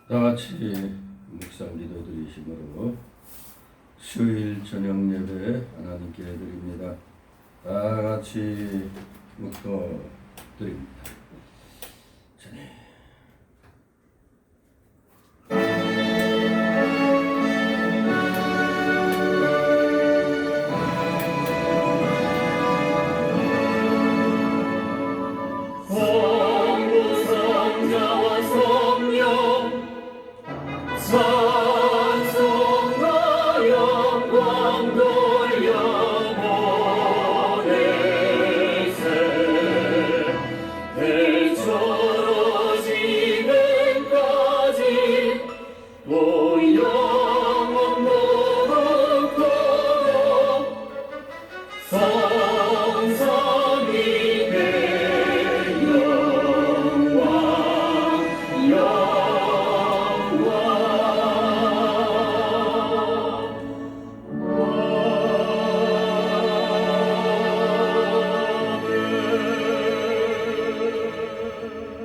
다같이 묵상 기도 드리심으로 수요일 저녁 예배 하나님께 드립니다. 다같이 묵도 드립니다.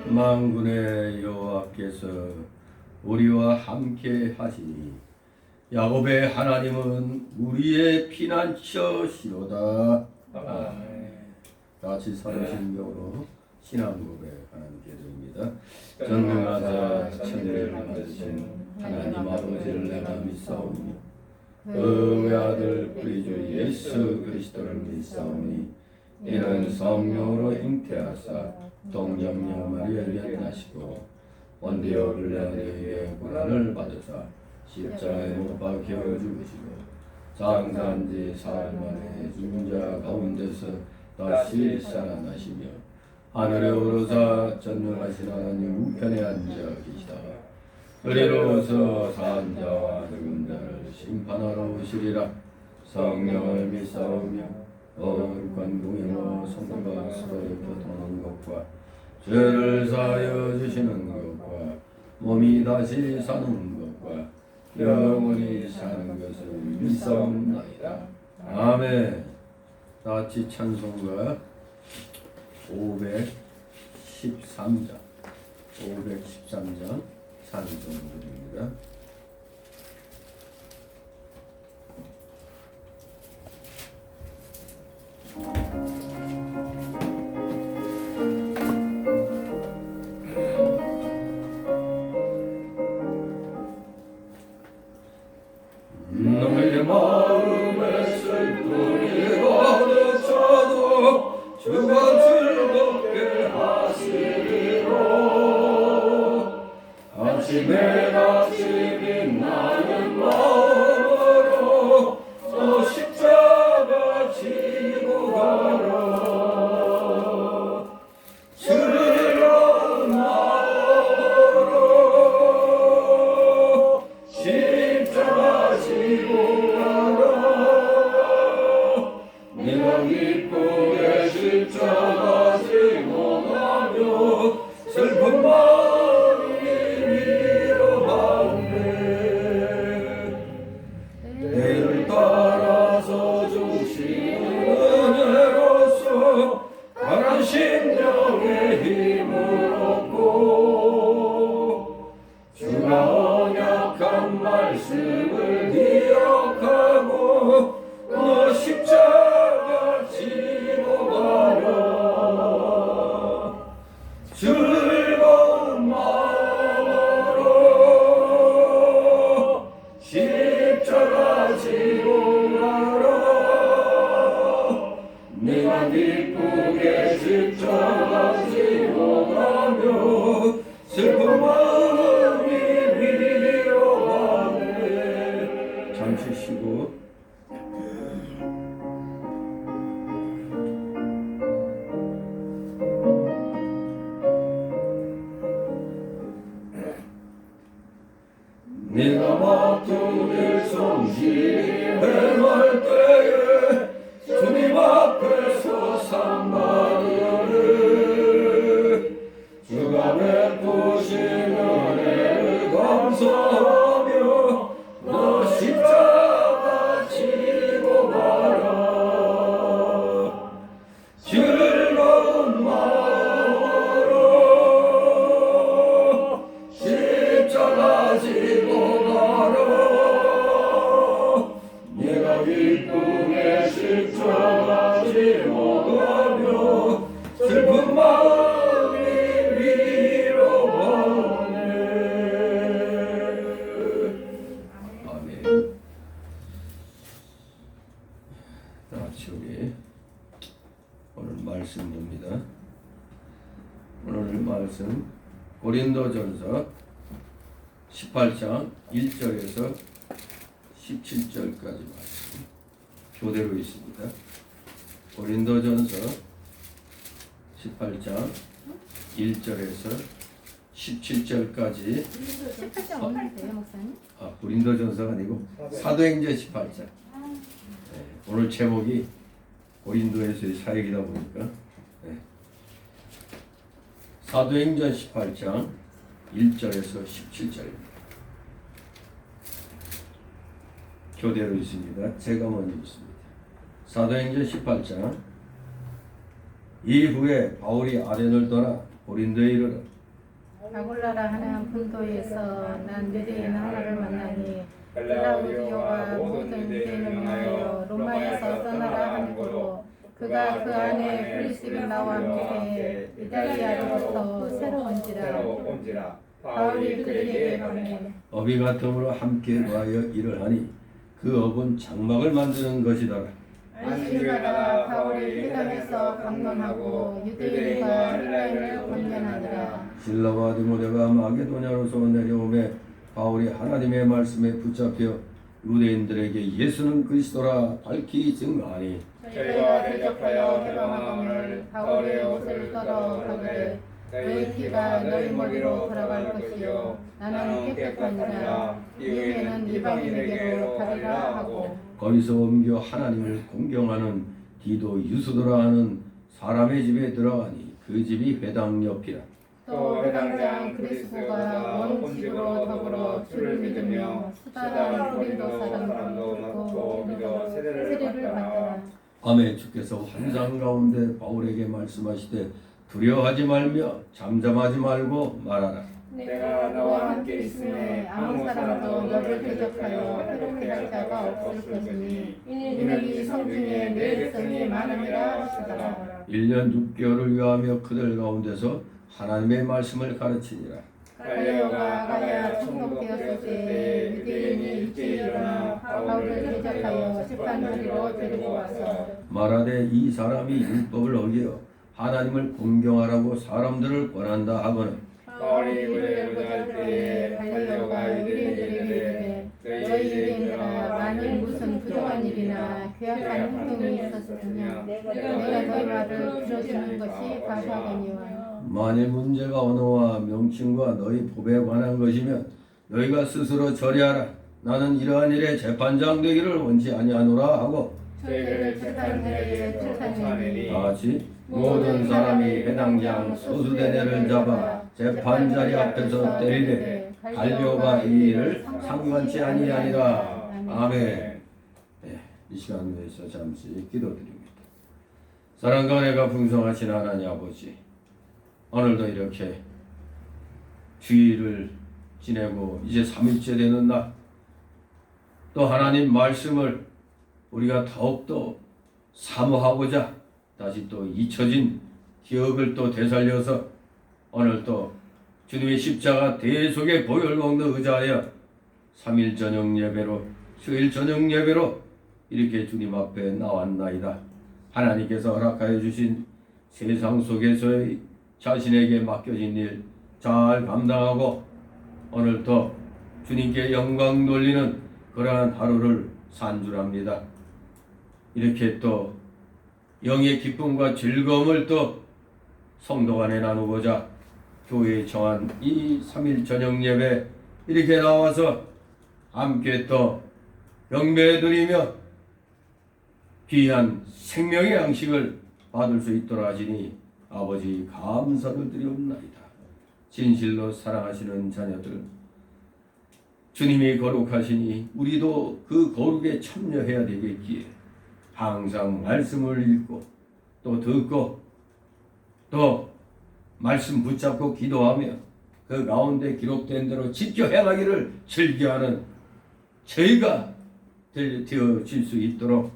만군의 여호와께서 우리와 함께 하시니 야곱의 하나님은 우리의 피난처시로다. 같이 사도신경으로 신앙 고백 하나님께 드립니다. 전능하사 천대를 만드신 하나님 아버지를 내가 믿사오니 그의 아들 우리 주 예수 그리스도를 믿사오니 이는 성령으로 잉태하사 동정녀 마리아를 낳으시고 본디오 빌라도의 고난을 받으사 십자가에 못 박혀 죽으시고 장사한지 사흘 만에 죽은 자 가운데서 다시 살아나시며 하늘에 오르사 전능하신 하나님 우편에 앉아 계시다. 그리로서 산 자와 죽은 자를 심판하러 오시리라. 성령을 믿사오며 거룩한 공의로 성도가 서로 교통하는 것과 죄를 사하여 주시는 것과 몸이 다시 사는 것과 영원히 사는 것을 믿사옵나이다. 아멘. 다같이 찬송가 513장 찬송드립니다. 너의 마음에 슬픔이 가득차도 주가 즐겁게 하시리로 아침에 같이 빛나는 마음으로 저 십자가 지고 가라. 즐거운 마음으로 십자가 지고 가라. 네가 기쁘게 십자가 지고 가며 슬픈 마음이 위로받네. 내를 따라서 주시는 은혜로서 강한 심령의 힘을 얻고 주가 언약한 말씀을 기억하고 너 십자가 지고 가라. 즐거운 마음으로 십자가 지고 가라. 네가 기쁘게 십자가 지고 가며 슬픈 마음이 위로받네. 잠시 쉬고 네가 맡은 성실히 행할 때에 주님 앞에서 상받으리. 주가 베푸신 은혜를 감사하며 너 십자가 말씀 봅니다. 오늘 말씀 고린도전서 18장 1절에서 17절까지 말씀 교대로 있습니다. 고린도전서 18장 1절에서 17절까지 18장 없는데요, 목사님? 고린도전서가 아니고 사도행전 18장. 네, 오늘 제목이 고린도에서의 사역이다 보니까 네. 사도행전 18장 1절에서 17절입니다. 교대로 있습니다. 제가 먼저 있습니다. 사도행전 18장 이후에 바울이 아덴을 떠나 고린도에 이르러 아굴라라 하는 분도에서 난 유대인 하나를 만나니 클라우디오가 모든 유대인을 위하여 로마에서 떠나라 하는고로 그가 그 안에 브리스빌라와 함께 이탈리아로부터 새로 온지라 바울이 그들에게 보내 업이 같음으로 함께 구하여 일을 하니 그 업은 장막을 만드는 것이더라. 안식일마다 바울이 회당에서 강론하고 유대인과 헬라인을 권면하니라. 실라와 디모데가 마게도냐로서 내려오매 바울이 하나님의 말씀에 붙잡혀 유대인들에게 예수는 그리스도라 밝히 증거하니 저희가 대적하여 해방함을 바울의 옷을 떨어 가그래 너희 피가 너희 머리로 돌아갈 것이요 나는 깨끗하니라 이후에는 이방인에게로 가리라 하고 거기서 옮겨 하나님을 공경하는 디도 유수도라 하는 사람의 집에 들어가니 그 집이 회당 옆이라. 또 회당장 그리스도가 온 집으로 더불어 주를 믿으며 수다한 고린도 사람도 듣고 믿어 세례를 받더라. 밤에 주께서 환상 가운데 바울에게 말씀하시되 두려워하지 말며 잠잠하지 말고 말하라. 내가 너와 함께 있음에 아무 사람도 너를 대적하여 해롭게 할 자가 없을 것이니 이는 이 성중에 내 백성이 많음이라 하시더라. 1년 6개월을 위하며 그들 가운데서 하나님의 말씀을 가르치니라. 갈레오가 아가야 총독되었을 때 유대인이 일제히 일어나 바울을 대적하여 재판소리로 데리고 와서 말하되 이 사람이 율법을 어겨 하나님을 공경하라고 사람들을 권한다 하거늘 바울이 문을 고잘 때에 갈레오가 유대인들에게 이르되 너희 유대인들아 만일 무슨 부정한 일이나 괴악한 행동이 있었으면 내가 너희 말을 들어주는 것이 과사거니와 만일 문제가 언어와 명칭과 너희 법에 관한 것이면 너희가 스스로 처리하라. 나는 이러한 일에 재판장 되기를 원치 아니하노라 하고 저희를 재판자에게 쫓아내니 다 같이 모든 사람이 해당장 소수대내를 잡아 재판자리 앞에서 때리되 갈려가 이 일을 상관치 아니하니라. 아멘. 네, 이 시간 위해서 잠시 기도드립니다. 사랑과 은혜가 풍성하신 하나님 아버지, 오늘도 이렇게 주일을 지내고 이제 3일째 되는 날, 또 하나님 말씀을 우리가 더욱더 사모하고자 다시 또 잊혀진 기억을 또 되살려서 오늘 또 주님의 십자가 대속의 보혈 먹는 의자하여 3일 저녁 예배로 수요일 저녁 예배로 이렇게 주님 앞에 나왔나이다. 하나님께서 허락하여 주신 세상 속에서의 자신에게 맡겨진 일 잘 감당하고 오늘도 주님께 영광 돌리는 그러한 하루를 산주랍니다. 이렇게 또 영의 기쁨과 즐거움을 또 성도 간에 나누고자 교회에 정한 이 3일 저녁 예배 이렇게 나와서 함께 또 경배 드리며 귀한 생명의 양식을 받을 수 있도록 하시니 아버지 감사를 드리옵나이다. 진실로 사랑하시는 자녀들, 주님이 거룩하시니 우리도 그 거룩에 참여해야 되겠기에 항상 말씀을 읽고 또 듣고 또 말씀 붙잡고 기도하며 그 가운데 기록된 대로 지켜 행하기를 즐겨하는 저희가 되어질 수 있도록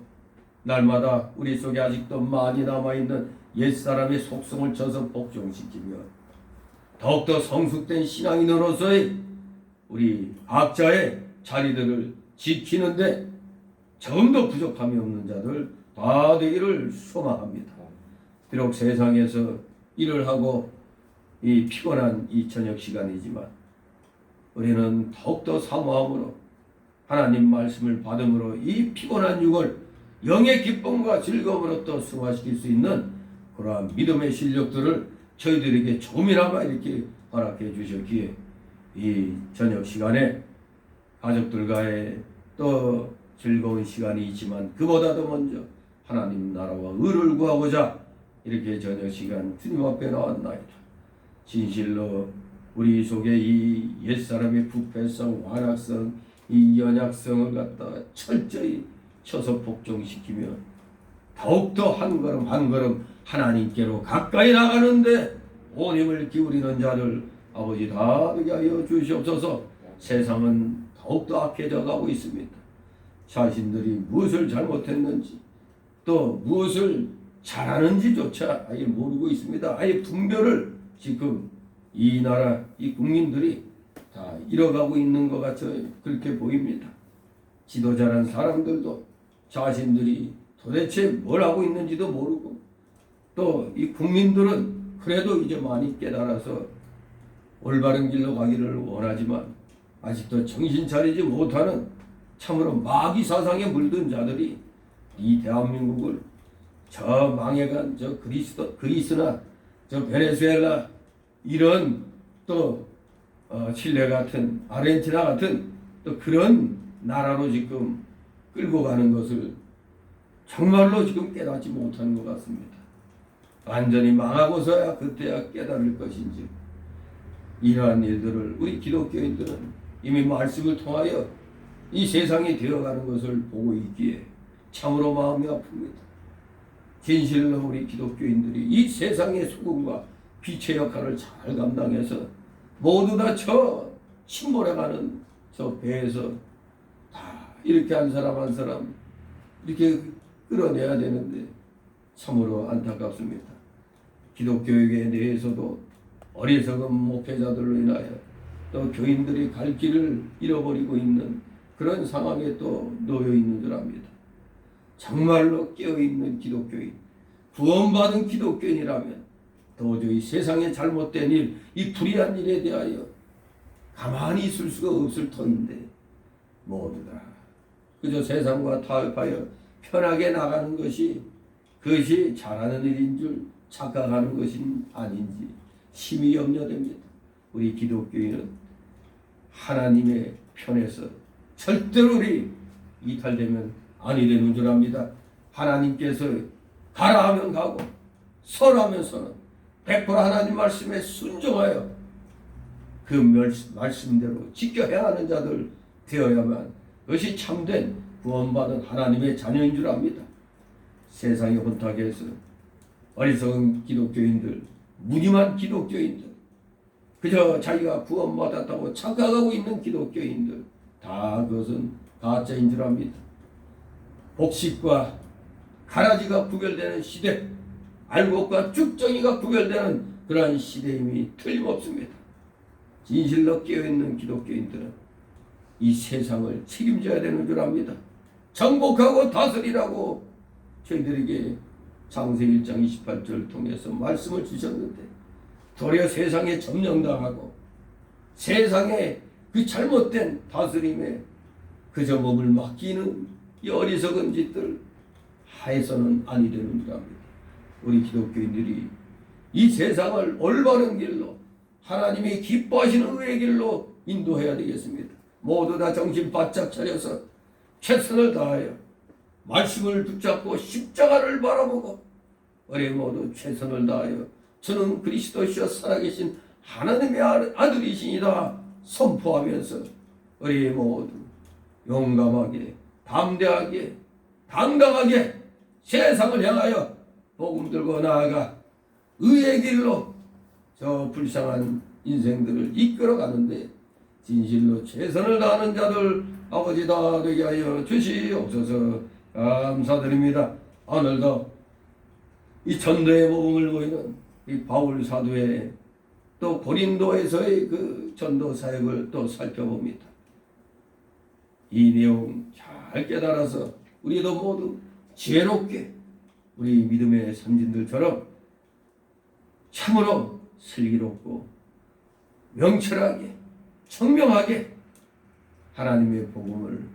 날마다 우리 속에 아직도 많이 남아있는 옛사람의 속성을 쳐서 복종시키며 더욱더 성숙된 신앙인으로서의 우리 각자의 자리들을 지키는데 조금도 부족함이 없는 자들 다 되기를 소망합니다. 비록 세상에서 일을 하고 이 피곤한 이 저녁 시간이지만 우리는 더욱더 사모함으로 하나님 말씀을 받음으로 이 피곤한 육을 영의 기쁨과 즐거움으로 또 승화시킬 수 있는 그러한 믿음의 실력들을 저희들에게 조금이나마 이렇게 허락해 주셨기에 이 저녁 시간에 가족들과의 또 즐거운 시간이 있지만 그보다도 먼저 하나님 나라와 의를 구하고자 이렇게 저녁 시간 주님 앞에 나왔나이다. 진실로 우리 속에 이 옛사람의 부패성, 완악성, 이 연약성을 갖다가 철저히 쳐서 복종시키며 더욱더 한 걸음 한 걸음 하나님께로 가까이 나가는데 온 힘을 기울이는 자들 아버지 다 되게 하여 주시옵소서. 세상은 더욱더 악해져 가고 있습니다. 자신들이 무엇을 잘못했는지 또 무엇을 잘하는지조차 아예 모르고 있습니다. 아예 분별을 지금 이 나라 이 국민들이 다 잃어가고 있는 것 같아 그렇게 보입니다. 지도자란 사람들도 자신들이 도대체 뭘 하고 있는지도 모르고 또 이 국민들은 그래도 이제 많이 깨달아서 올바른 길로 가기를 원하지만 아직도 정신 차리지 못하는 참으로 마귀 사상에 물든 자들이 이 대한민국을 저 망해간 저 그리스나 저 베네수엘라 이런 또 칠레 같은 아르헨티나 같은 또 그런 나라로 지금 끌고 가는 것을 정말로 지금 깨닫지 못하는 것 같습니다. 완전히 망하고서야 그때야 깨달을 것인지 이러한 일들을 우리 기독교인들은 이미 말씀을 통하여 이 세상이 되어가는 것을 보고 있기에 참으로 마음이 아픕니다. 진실로 우리 기독교인들이 이 세상의 소금과 빛의 역할을 잘 감당해서 모두 다 저 침몰해가는 저 배에서 다 이렇게 한 사람 한 사람 이렇게 끌어내야 되는데 참으로 안타깝습니다. 기독교에 대해서도 어리석은 목회자들로 인하여 또 교인들이 갈 길을 잃어버리고 있는 그런 상황에 또 놓여 있는 줄 압니다. 정말로 깨어있는 기독교인, 구원받은 기독교인이라면 도저히 세상에 잘못된 일, 이 불의한 일에 대하여 가만히 있을 수가 없을 터인데 모두 다 그저 세상과 타협하여 편하게 나가는 것이 그것이 잘하는 일인 줄 착각하는 것인 아닌지 심히 염려됩니다. 우리 기독교인은 하나님의 편에서 절대로 우리 이탈되면 아니 되는 줄 압니다. 하나님께서 가라 하면 가고 서라면 서는 100% 하나님 말씀에 순종하여 그 말씀대로 지켜야 하는 자들 되어야만 그것이 참된 구원받은 하나님의 자녀인 줄 압니다. 세상의 혼탁에서 어리석은 기독교인들, 무늬만 기독교인들, 그저 자기가 구원받았다고 착각하고 있는 기독교인들 다 그것은 가짜인 줄 압니다. 복식과 가라지가 구별되는 시대, 알곡과 쭉정이가 구별되는 그러한 시대임이 틀림없습니다. 진실로 깨어있는 기독교인들은 이 세상을 책임져야 되는 줄 압니다. 정복하고 다스리라고 저희들에게 창세 1장 28절을 통해서 말씀을 주셨는데 도리어 세상에 점령당하고 세상에 그 잘못된 다스림에 그저 몸을 맡기는 이 어리석은 짓들 하에서는 아니 되는 줄 압니다. 우리 기독교인들이 이 세상을 올바른 길로 하나님이 기뻐하시는 의의 길로 인도해야 되겠습니다. 모두 다 정신 바짝 차려서 최선을 다하여 말씀을 붙잡고 십자가를 바라보고 우리 모두 최선을 다하여 저는 그리스도시여 살아계신 하나님의 아들이시니라 선포하면서 우리 모두 용감하게 담대하게 당당하게 세상을 향하여 복음 들고 나아가 의의 길로 저 불쌍한 인생들을 이끌어가는데 진실로 최선을 다하는 자들 아버지 다 되게 하여 주시옵소서. 감사드립니다. 오늘도 이 전도의 모범을 보이는 이 바울 사도의 또 고린도에서의 그 전도 사역을 또 살펴봅니다. 이 내용 잘 깨달아서 우리도 모두 지혜롭게 우리 믿음의 선진들처럼 참으로 슬기롭고 명철하게 청명하게 하나님의 복음을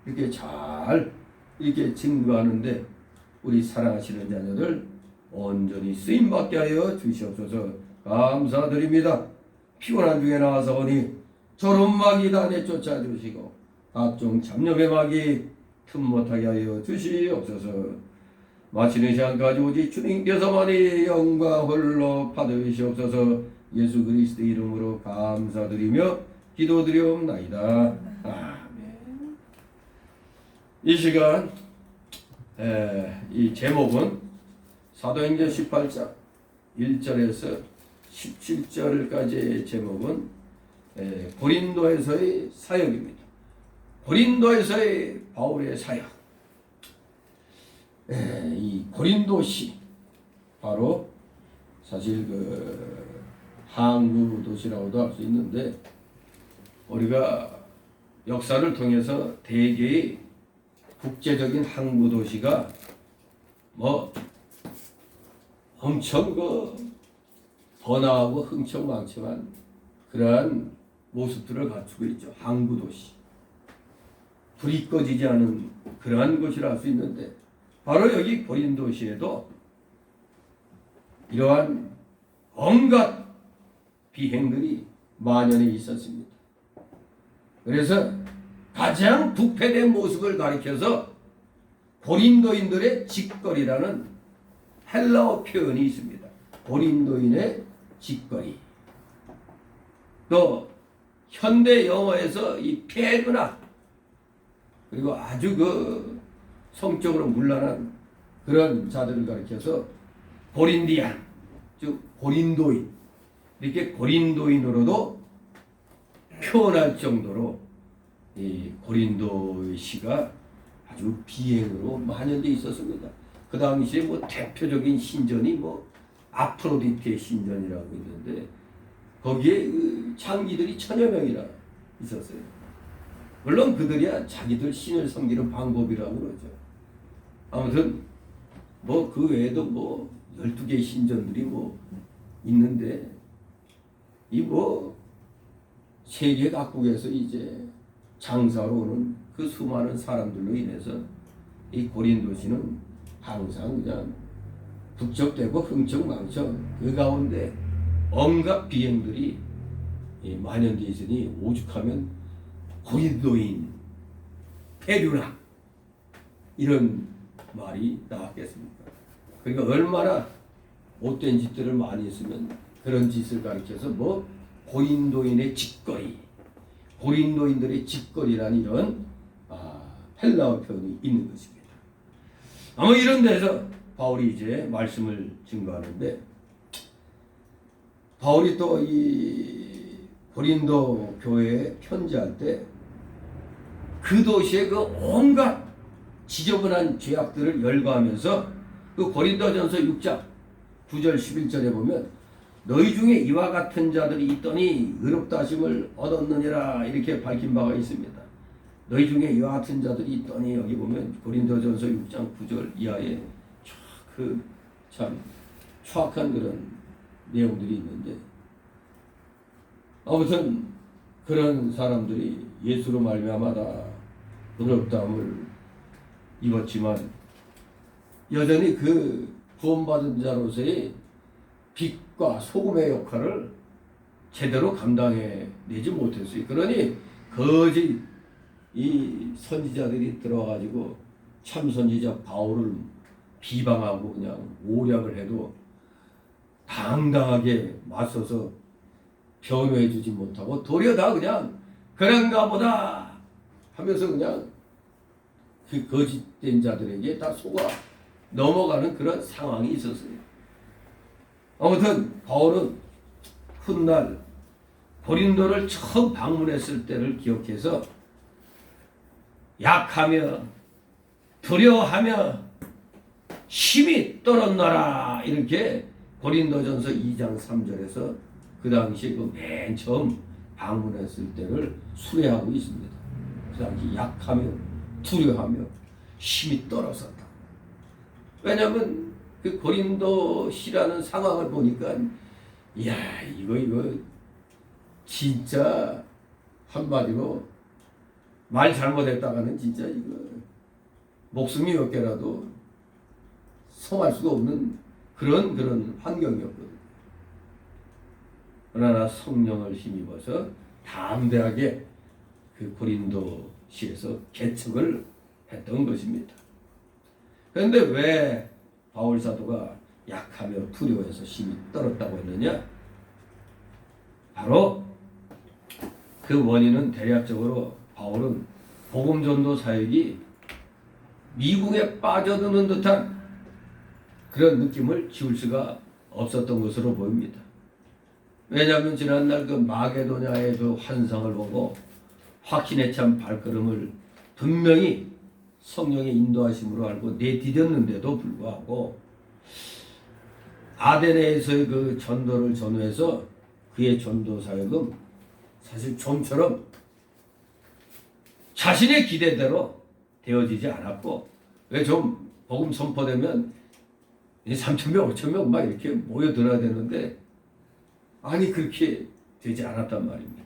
이렇게 잘 이렇게 증거하는데 우리 사랑하시는 자녀들 온전히 쓰임받게 하여 주시옵소서. 감사드립니다. 피곤한 중에 나와서 오니 졸음막이 다 내쫓아 주시고 각종 잡념의 막이 틈 못하게 하여 주시옵소서. 마치는 시간까지 오직 주님께서만이 영광 홀로 받으시옵소서. 예수 그리스도 이름으로 감사드리며 기도드리옵나이다. 아멘. 이 시간 이 제목은 사도행전 18장 1절에서 17절까지의 제목은 고린도에서의 사역입니다. 고린도에서의 바울의 사역. 이 고린도시 바로 사실 그 항구 도시라고도 할 수 있는데 우리가 역사를 통해서 대개의 국제적인 항구 도시가 뭐 엄청 그 번화하고 흥청망청한 그러한 모습들을 갖추고 있죠. 항구 도시. 불이 꺼지지 않은 그러한 곳이라 할 수 있는데 바로 여기 고린도시에도 이러한 온갖 비행들이 만연해 있었습니다. 그래서 가장 부패된 모습을 가리켜서 고린도인들의 짓거리라는 헬라어 표현이 있습니다. 고린도인의 짓거리. 또 현대 영어에서 이 페르나 그리고 아주 그 성적으로 문란한 그런 자들을 가리켜서 고린디안, 즉 고린도인, 이렇게 고린도인으로도 표현할 정도로 이 고린도시가 아주 비행으로 만연되어 있었습니다. 그 당시에 뭐 대표적인 신전이 뭐 아프로디테의 신전이라고 있는데 거기에 그 장기들이 1000여 명이나 있었어요. 물론 그들이야 자기들 신을 섬기는 방법이라고 그러죠. 아무튼 뭐 그 외에도 뭐 12개의 신전들이 뭐 있는데 이 뭐 세계 각국에서 이제 장사로 오는 그 수많은 사람들로 인해서 이 고린도시는 항상 그냥 북적대고 흥청망청 그 가운데 온갖 비행들이 만연되어 있으니 오죽하면 고린도인 페류나 이런 말이 나왔겠습니까? 그러니까 얼마나 못된 짓들을 많이 했으면 그런 짓을 가리켜서 뭐 고린도인의 짓거리, 고린도인들의 짓거리라는 이런 헬라어 표현이 있는 것입니다. 아마 이런 데서 바울이 이제 말씀을 증거하는데 바울이 또 이 고린도 교회에 편지할 때 그 도시의 그 온갖 지저분한 죄악들을 열거하면서 그 고린도전서 6장 9절 11절에 보면 너희 중에 이와 같은 자들이 있더니 의롭다 하심을 얻었느니라 이렇게 밝힌 바가 있습니다. 너희 중에 이와 같은 자들이 있더니 여기 보면 고린도전서 6장 9절 이하에 그 참 추악한 그런 내용들이 있는데 아무튼 그런 사람들이 예수로 말미암아 다 의롭다함을 입었지만 여전히 그 구원받은 자로서의 빛과 소금의 역할을 제대로 감당해내지 못했어요. 그러니 거짓 이 선지자들이 들어와가지고 참 선지자 바울을 비방하고 그냥 오략을 해도 당당하게 맞서서 변호해주지 못하고 도리어 다 그냥 그런가 보다 하면서 그냥 그 거짓된 자들에게 다 속아 넘어가는 그런 상황이 있었어요. 아무튼 바울은 훗날 고린도를 처음 방문했을 때를 기억해서 약하며 두려워하며 힘이 떨어나라 이렇게 고린도전서 2장 3절에서 그 당시에 그 맨 처음 방문했을 때를 수레하고 있습니다. 그 당시 약하며 두려워하며 힘이 떨어졌다. 왜냐하면 그 고린도시라는 상황을 보니까 이야 이거 진짜 한마디로 말 잘못했다가는 진짜 이거 목숨이 몇 개라도 성할 수가 없는 그런 환경이었거든요. 그러나 성령을 힘입어서 담대하게 그 고린도시에서 개척을 했던 것입니다. 그런데 왜 바울 사도가 약하며 두려워해서 힘이 떨었다고 했느냐? 바로 그 원인은 대략적으로 바울은 복음 전도 사역이 미궁에 빠져드는 듯한 그런 느낌을 지울 수가 없었던 것으로 보입니다. 왜냐하면 지난날 그 마게도냐의 그 환상을 보고 확신에 찬 발걸음을 분명히 성령의 인도하심으로 알고 내디뎠는데도 불구하고 아데네에서의 그 전도를 전후해서 그의 전도 사역은 사실 좀처럼 자신의 기대대로 되어지지 않았고, 왜 좀 복음 선포되면 3,000명, 5,000명 막 이렇게 모여들어야 되는데 아니 그렇게 되지 않았단 말입니다.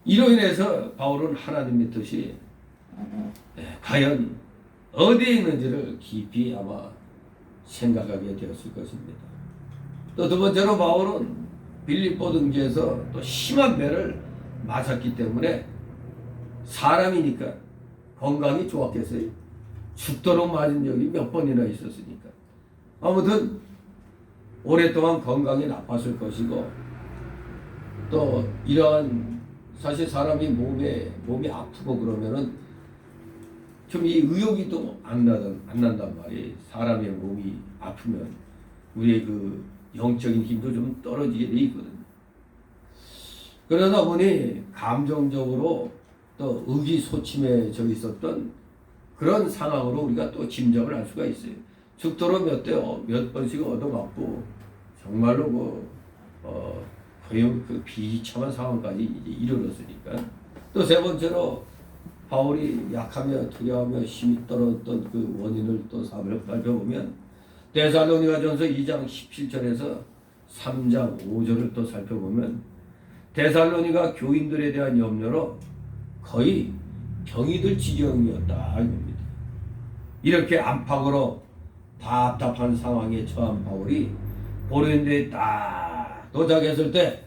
이로 인해서 바울은 하나님의 뜻이 과연 어디에 있는지를 깊이 아마 생각하게 되었을 것입니다. 또 두 번째로 바울은 빌립보 등지에서 또 심한 매를 맞았기 때문에 사람이니까 건강이 좋았겠어요. 죽도록 맞은 적이 몇 번이나 있었으니까. 아무튼 오랫동안 건강이 나빴을 것이고, 또 이러한 사실 사람이 몸이 아프고 그러면은 좀 이 의욕이 또 안 난단 말이에요. 사람의 몸이 아프면 우리의 그 영적인 힘도 좀 떨어지게 돼 있거든요. 그러다 보니 감정적으로 또 의기소침해져 있었던 그런 상황으로 우리가 또 짐작을 할 수가 있어요. 죽도록 몇 번씩 얻어맞고 정말로 거의 그 비참한 상황까지 이제 이르렀으니까. 또 세 번째로 바울이 약하며 두려워하며 힘이 떨어졌던 그 원인을 또 살펴보면 데살로니가전서 2장 17절에서 3장 5절을 또 살펴보면 데살로니가 교인들에 대한 염려로 거의 병이 들 지경이었다 이겁니다. 이렇게 안팎으로 답답한 상황에 처한 바울이 고린도에 딱 도착했을 때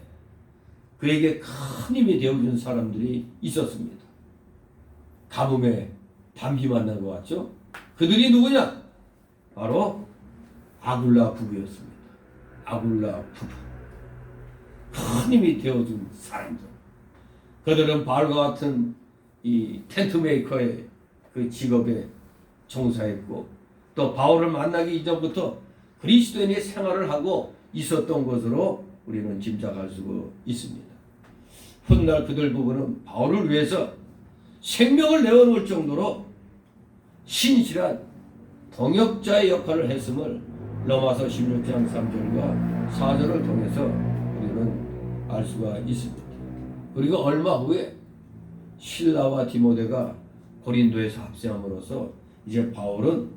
그에게 큰 힘이 되어준 사람들이 있었습니다. 가뭄에 담비 만난 것 같죠? 그들이 누구냐? 바로 아굴라 부부였습니다. 아굴라 부부. 큰 힘이 되어준 사람들. 그들은 바울과 같은 이 텐트 메이커의 그 직업에 종사했고, 또 바울을 만나기 이전부터 그리스도인의 생활을 하고 있었던 것으로 우리는 짐작할 수가 있습니다. 훗날 그들 부부는 바울을 위해서 생명을 내어놓을 정도로 신실한 동역자의 역할을 했음을 로마서 16장 3절과 4절을 통해서 우리는 알 수가 있습니다. 그리고 얼마 후에 실라와 디모데가 고린도에서 합세함으로써 이제 바울은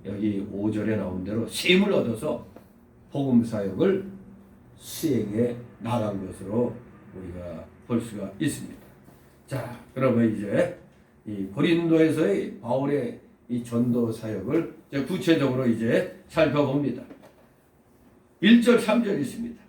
여기 5절에 나온 대로 셈을 얻어서 복음 사역을 수행해 나간 것으로 우리가 볼 수가 있습니다. 자, 그러면 이제 이 고린도에서의 바울의 이 전도 사역을 이제 구체적으로 이제 살펴봅니다. 1절 3절 있습니다.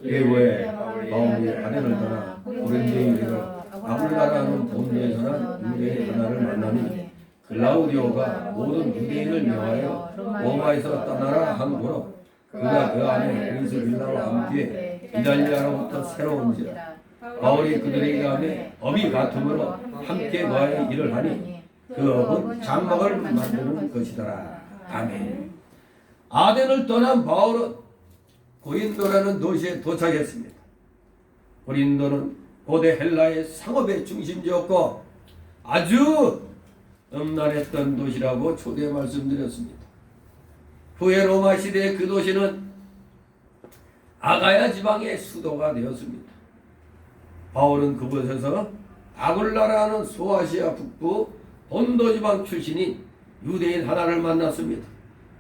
예후에 바울이 아덴을 떠나 고린도에 이르러 아굴라라는 본도에서는 유대인 하나를 만나니 글라우디오가 모든 유대인을 명하여 로마에서 떠나라 함으로 그가 그 안에 그리스빌라와 함께 이달리아로부터 새로운지라. 바울이 그들에게 하며 업이 같음으로 함께 거하여 일을 하니 그 업은 장막을 만드는 것이더라. 아멘. 아덴을 떠난 바울은 고린도라는 도시에 도착했습니다. 고린도는 고대 헬라의 상업의 중심지였고 아주 음란했던 도시라고 초대에 말씀드렸습니다. 후에 로마 시대의 그 도시는 아가야 지방의 수도가 되었습니다. 바울은 그곳에서 아굴라라는 소아시아 북부 본도 지방 출신인 유대인 하나를 만났습니다.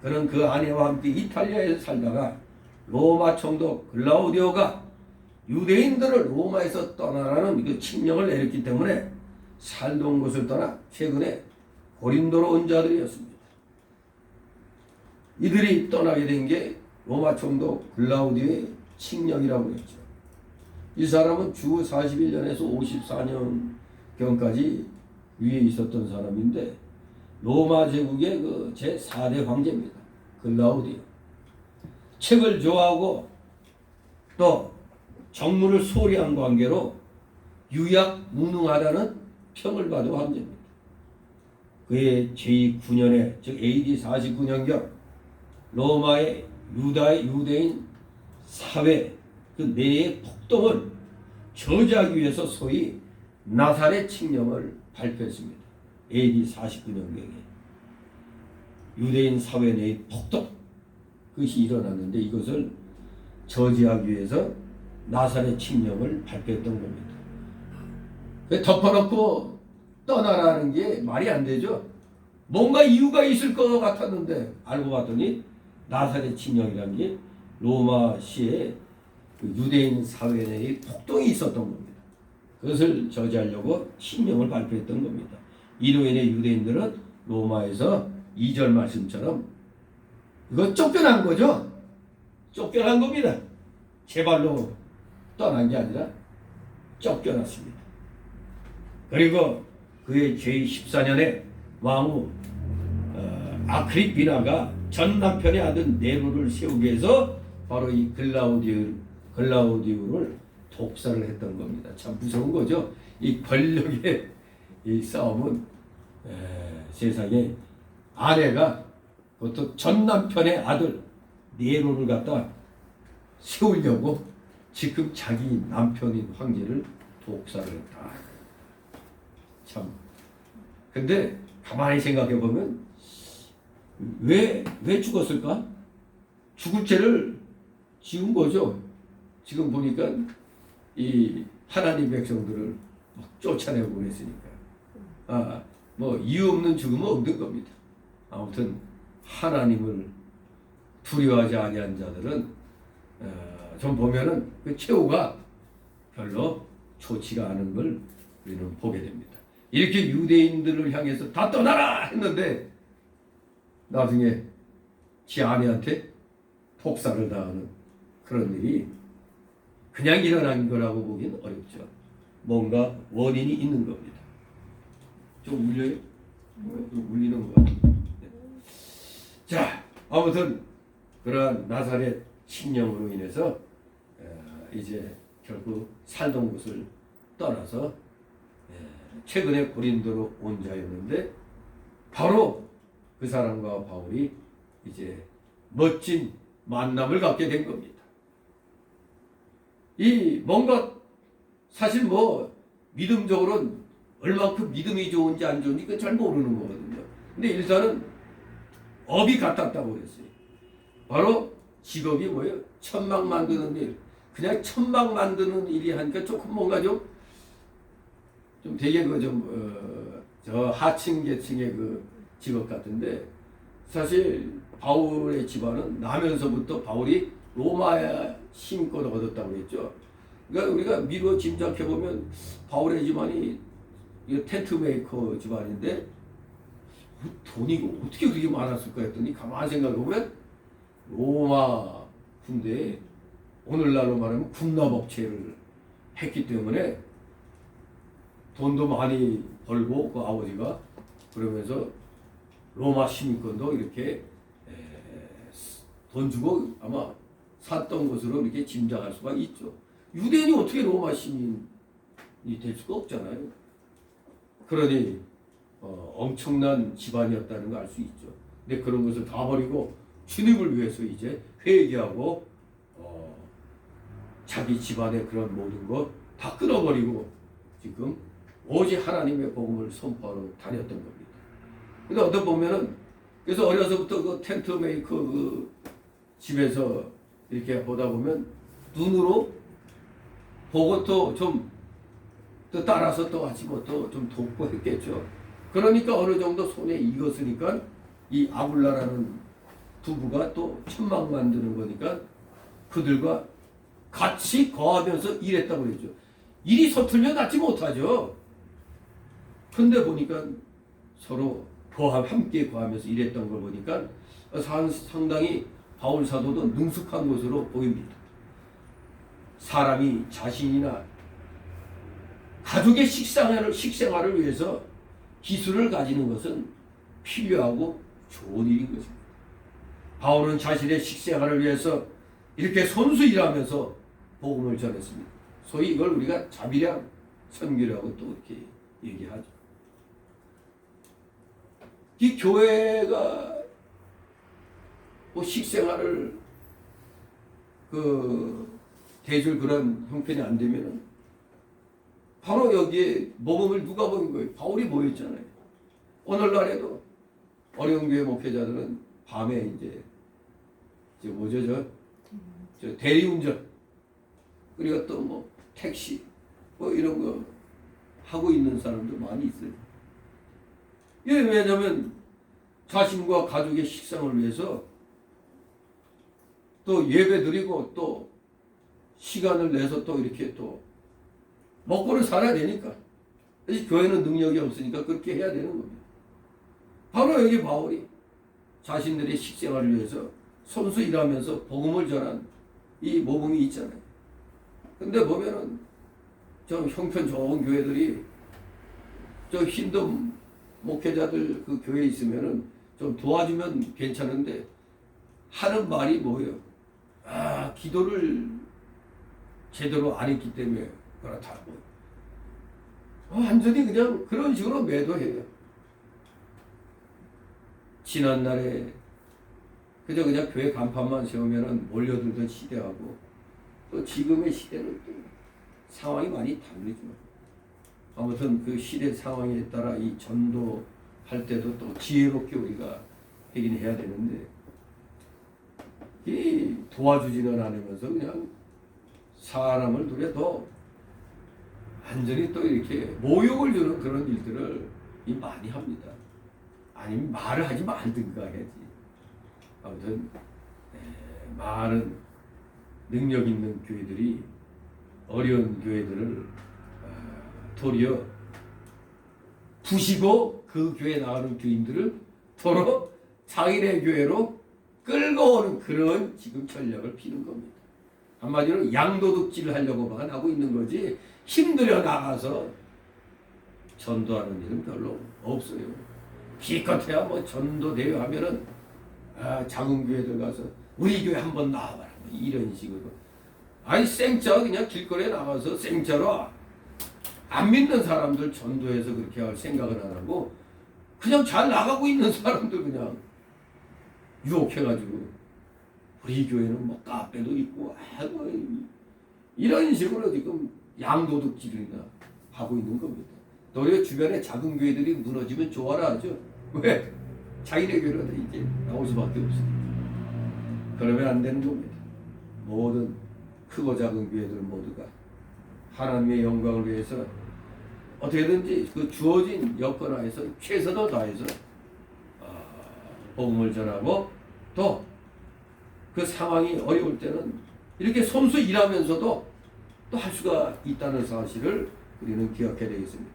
그는 그 아내와 함께 이탈리아에서 살다가 로마 총독 글라우디오가 유대인들을 로마에서 떠나라는 그 칙령을 내렸기 때문에 살던 곳을 떠나 최근에 고린도로 온 자들이었습니다. 이들이 떠나게 된 게 로마 총독 글라우디오의 칙령이라고 했죠. 이 사람은 주 41년에서 54년경까지 위에 있었던 사람인데 로마 제국의 그 제4대 황제입니다. 글라우디오. 책을 좋아하고 또 정무를 소홀히 한 관계로 유약무능하다는 평을 받은 황제입니다. 그의 제9년에 즉 AD 49년경 로마의 유대인 사회 그 내의 폭동을 저지하기 위해서 소위 나사렛 칙령을 발표했습니다. AD 49년경에 유대인 사회 내의 폭동 그것이 일어났는데 이것을 저지하기 위해서 나사렛 칙령을 발표했던 겁니다. 덮어놓고 떠나라는 게 말이 안 되죠. 뭔가 이유가 있을 것 같았는데 알고 봤더니 나사렛 칙령이라는 게 로마시에 그 유대인 사회 내의 폭동이 있었던 겁니다. 그것을 저지하려고 칙령을 발표했던 겁니다. 이로 인해 유대인들은 로마에서 2절 말씀처럼 이거 쫓겨난 거죠. 쫓겨난 겁니다. 제 발로 떠난 게 아니라 쫓겨났습니다. 그리고 그의 제14년에 왕후 아크리피나가 전 남편의 아들 네로를 세우기 위해서 바로 이 글라우디오를 독살을 했던 겁니다. 참 무서운 거죠. 이 권력의 이 싸움은 세상에 아내가 그것도 전 남편의 아들 네로를 갖다 세우려고 지금 자기 남편인 황제를 독살을 했다. 참. 근데 가만히 생각해 보면 왜 죽었을까? 죽을 죄를 지은 거죠. 지금 보니까 이 하나님 백성들을 막 쫓아내고 그랬으니까. 뭐 이유 없는 죽음은 없는 겁니다. 아무튼 하나님을 두려워하지 아니한 자들은 좀 보면은 그 최후가 별로 좋지가 않은 걸 우리는 보게 됩니다. 이렇게 유대인들을 향해서 다 떠나라 했는데 나중에 지 아내한테 폭살을 당하는 그런 일이 그냥 일어난 거라고 보기는 어렵죠. 뭔가 원인이 있는 겁니다. 좀 울려요? 좀 울리는 거. 자, 아무튼 그러한 나사렛 칙령으로 인해서 이제 결국 살던 곳을 떠나서 최근에 고린도로 온 자였는데 바로 그 사람과 바울이 이제 멋진 만남을 갖게 된 겁니다. 이 뭔가 사실 뭐 믿음적으로는 얼마큼 믿음이 좋은지 안 좋은지 그 잘 모르는 거거든요. 근데 일단은 업이 같았다고 그랬어요. 바로 직업이 뭐예요? 천막 만드는 일. 그냥 천막 만드는 일이 하니까 조금 뭔가 좀 되게 저 하층 계층의 그 직업 같은데 사실 바울의 집안은 나면서부터 바울이 로마에 신권 얻었다고 했죠. 그러니까 우리가 미루어 짐작해 보면 바울의 집안이 텐트 메이커 집안인데 돈이 어떻게 그렇게 많았을까 했더니 가만히 생각해 보면 로마 군대에 오늘날로 말하면 군납업체를 했기 때문에 돈도 많이 벌고 그 아버지가 그러면서 로마 시민권도 이렇게 돈 주고 아마 샀던 것으로 이렇게 짐작할 수가 있죠. 유대인이 어떻게 로마 시민이 될 수가 없잖아요. 그러니 엄청난 집안이었다는 걸 알 수 있죠. 근데 그런 것을 다 버리고 주님을 위해서 이제 회개하고 자기 집안의 그런 모든 것 다 끊어버리고 지금 오직 하나님의 복음을 선포하러 다녔던 겁니다. 근데 어떻게 보면은 그래서 어려서부터 그 텐트 메이커 그 집에서 이렇게 보다 보면 눈으로 보고 또 좀 또 따라서 또 같이 뭐 또 좀 돕고 했겠죠. 그러니까 어느 정도 손에 익었으니까 이 아굴라라는 부부가 또 천막 만드는 거니까 그들과 같이 거하면서 일했다고 그랬죠. 일이 서툴면 낫지 못하죠. 근데 보니까 서로 함께 거하면서 일했던 걸 보니까 상당히 바울 사도도 능숙한 것으로 보입니다. 사람이 자신이나 가족의 식생활을 위해서 기술을 가지는 것은 필요하고 좋은 일인 것입니다. 바울은 자신의 식생활을 위해서 이렇게 손수 일하면서 복음을 전했습니다. 소위 이걸 우리가 자비량 선교라고 또 이렇게 얘기하죠. 이 교회가 뭐 식생활을 대줄 그런 형편이 안 되면은 바로 여기에 모범을 누가 보인 거예요? 바울이 모였잖아요. 오늘날에도 어려운 교회 목회자들은 밤에 이제 뭐죠? 저 대리운전 그리고 또 뭐 택시 뭐 이런 거 하고 있는 사람도 많이 있어요. 예, 왜냐하면 자신과 가족의 식상을 위해서 또 예배 드리고 또 시간을 내서 또 이렇게 또 먹고는 살아야 되니까. 교회는 능력이 없으니까 그렇게 해야 되는 겁니다. 바로 여기 바울이 자신들의 식생활을 위해서 손수 일하면서 복음을 전한 이 모범이 있잖아요. 근데 보면은 좀 형편 좋은 교회들이 저 힘든 목회자들 그 교회에 있으면은 좀 도와주면 괜찮은데 하는 말이 뭐예요? 기도를 제대로 안 했기 때문에 그렇다고. 완전히 그냥 그런 식으로 매도해요. 지난날에 그냥 교회 간판만 세우면은 몰려들던 시대하고 또 지금의 시대는 또 상황이 많이 다르죠. 아무튼 그 시대 상황에 따라 이 전도할 때도 또 지혜롭게 우리가 하긴 해야 되는데 이 도와주지는 않으면서 그냥 사람을 두려 더 완전히 또 이렇게 모욕을 주는 그런 일들을 많이 합니다. 아니면 말을 하지 말든가 해야지. 아무튼 많은 능력 있는 교회들이 어려운 교회들을 도리어 부시고 그 교회에 나가는 교인들을 도로 자기네 교회로 끌고 오는 그런 지금 전략을 피는 겁니다. 한마디로 양도둑질을 하려고만 하고 있는 거지 힘들어 나가서 전도하는 일은 별로 없어요. 기껏해야 뭐 전도 대회 하면은 작은 교회들 가서 우리 교회 한번 나와봐라 이런 식으로 아니 생짜 그냥 길거리에 나가서 생짜로 안 믿는 사람들 전도해서 그렇게 할 생각을 안 하고 그냥 잘 나가고 있는 사람들 그냥 유혹해가지고 우리 교회는 뭐 카페도 있고 이런 식으로 지금 양도둑질이나 하고 있는 겁니다. 도리어 주변에 작은 교회들이 무너지면 좋아라 하죠. 왜? 자기네 교회로 이제 나올 수밖에 없으니까. 그러면 안 되는 겁니다. 모든 크고 작은 교회들 모두가 하나님의 영광을 위해서 어떻게든지 그 주어진 여건 하에서 최선을 다해서 복음을 전하고 또 그 상황이 어려울 때는 이렇게 손수 일하면서도 또 할 수가 있다는 사실을 우리는 기억해야 되겠습니다.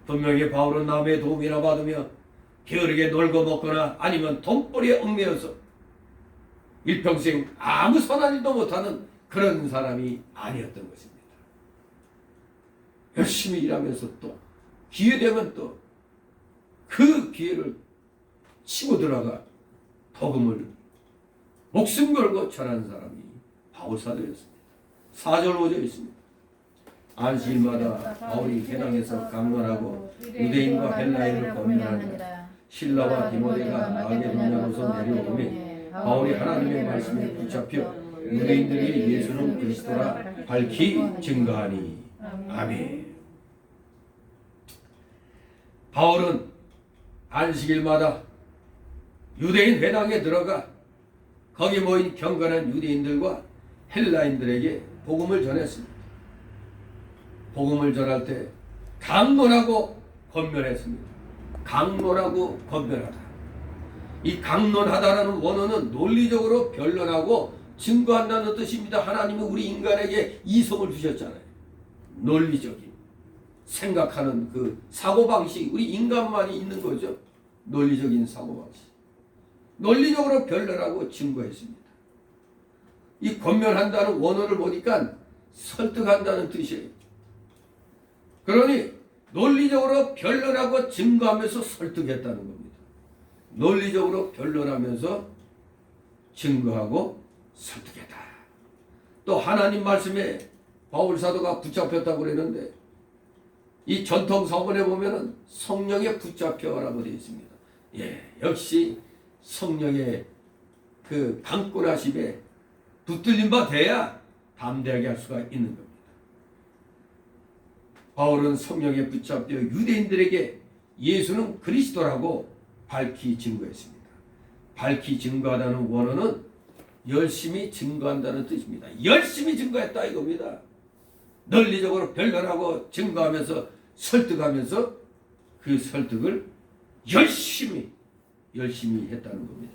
분명히 바울은 남의 도움이나 받으며 게으르게 놀고 먹거나 아니면 돈벌이에 얽매여서 일평생 아무 선한 일도 못하는 그런 사람이 아니었던 것입니다. 열심히 일하면서 또 기회되면 또 그 기회를 치고 들어가 복음을 목숨 걸고 전한 사람이 바울 사도였습니다. 4절 5절 있습니다. 안식일마다 바울이 회당에서 강론하고 유대인과 헬라인을 권면하니라. 실라와 디모데가 마게도냐로서 내려오매 바울이 하나님의 말씀에 붙잡혀 유대인들이 예수는 그리스도라 밝히 증거하니. 아멘. 바울은 안식일마다 유대인 회당에 들어가 거기 모인 경건한 유대인들과 헬라인들에게 복음을 전했습니다. 복음을 전할 때 강론하고 권면했습니다. 강론하고 권면하다. 이 강론하다라는 원어는 논리적으로 변론하고 증거한다는 뜻입니다. 하나님은 우리 인간에게 이성을 주셨잖아요. 논리적인 생각하는 그 사고방식, 우리 인간만이 있는 거죠. 논리적인 사고방식. 논리적으로 변론하고 증거했습니다. 이 권면한다는 원어를 보니까 설득한다는 뜻이에요. 그러니 논리적으로 변론하고 증거하면서 설득했다는 겁니다. 논리적으로 변론하면서 증거하고 설득했다. 또 하나님 말씀에 바울 사도가 붙잡혔다고 그러는데 이 전통 서문에 보면은 성령에 붙잡혀라고 되어 있습니다. 예, 역시 성령의 그 강권하심에 붙들린 바 돼야 담대하게 할 수가 있는 겁니다. 바울은 성령에 붙잡혀 유대인들에게 예수는 그리스도라고 밝히 증거했습니다. 밝히 증거하다는 원어는 열심히 증거한다는 뜻입니다. 열심히 증거했다 이겁니다. 논리적으로 변론하고 증거하면서 설득하면서 그 설득을 열심히 했다는 겁니다.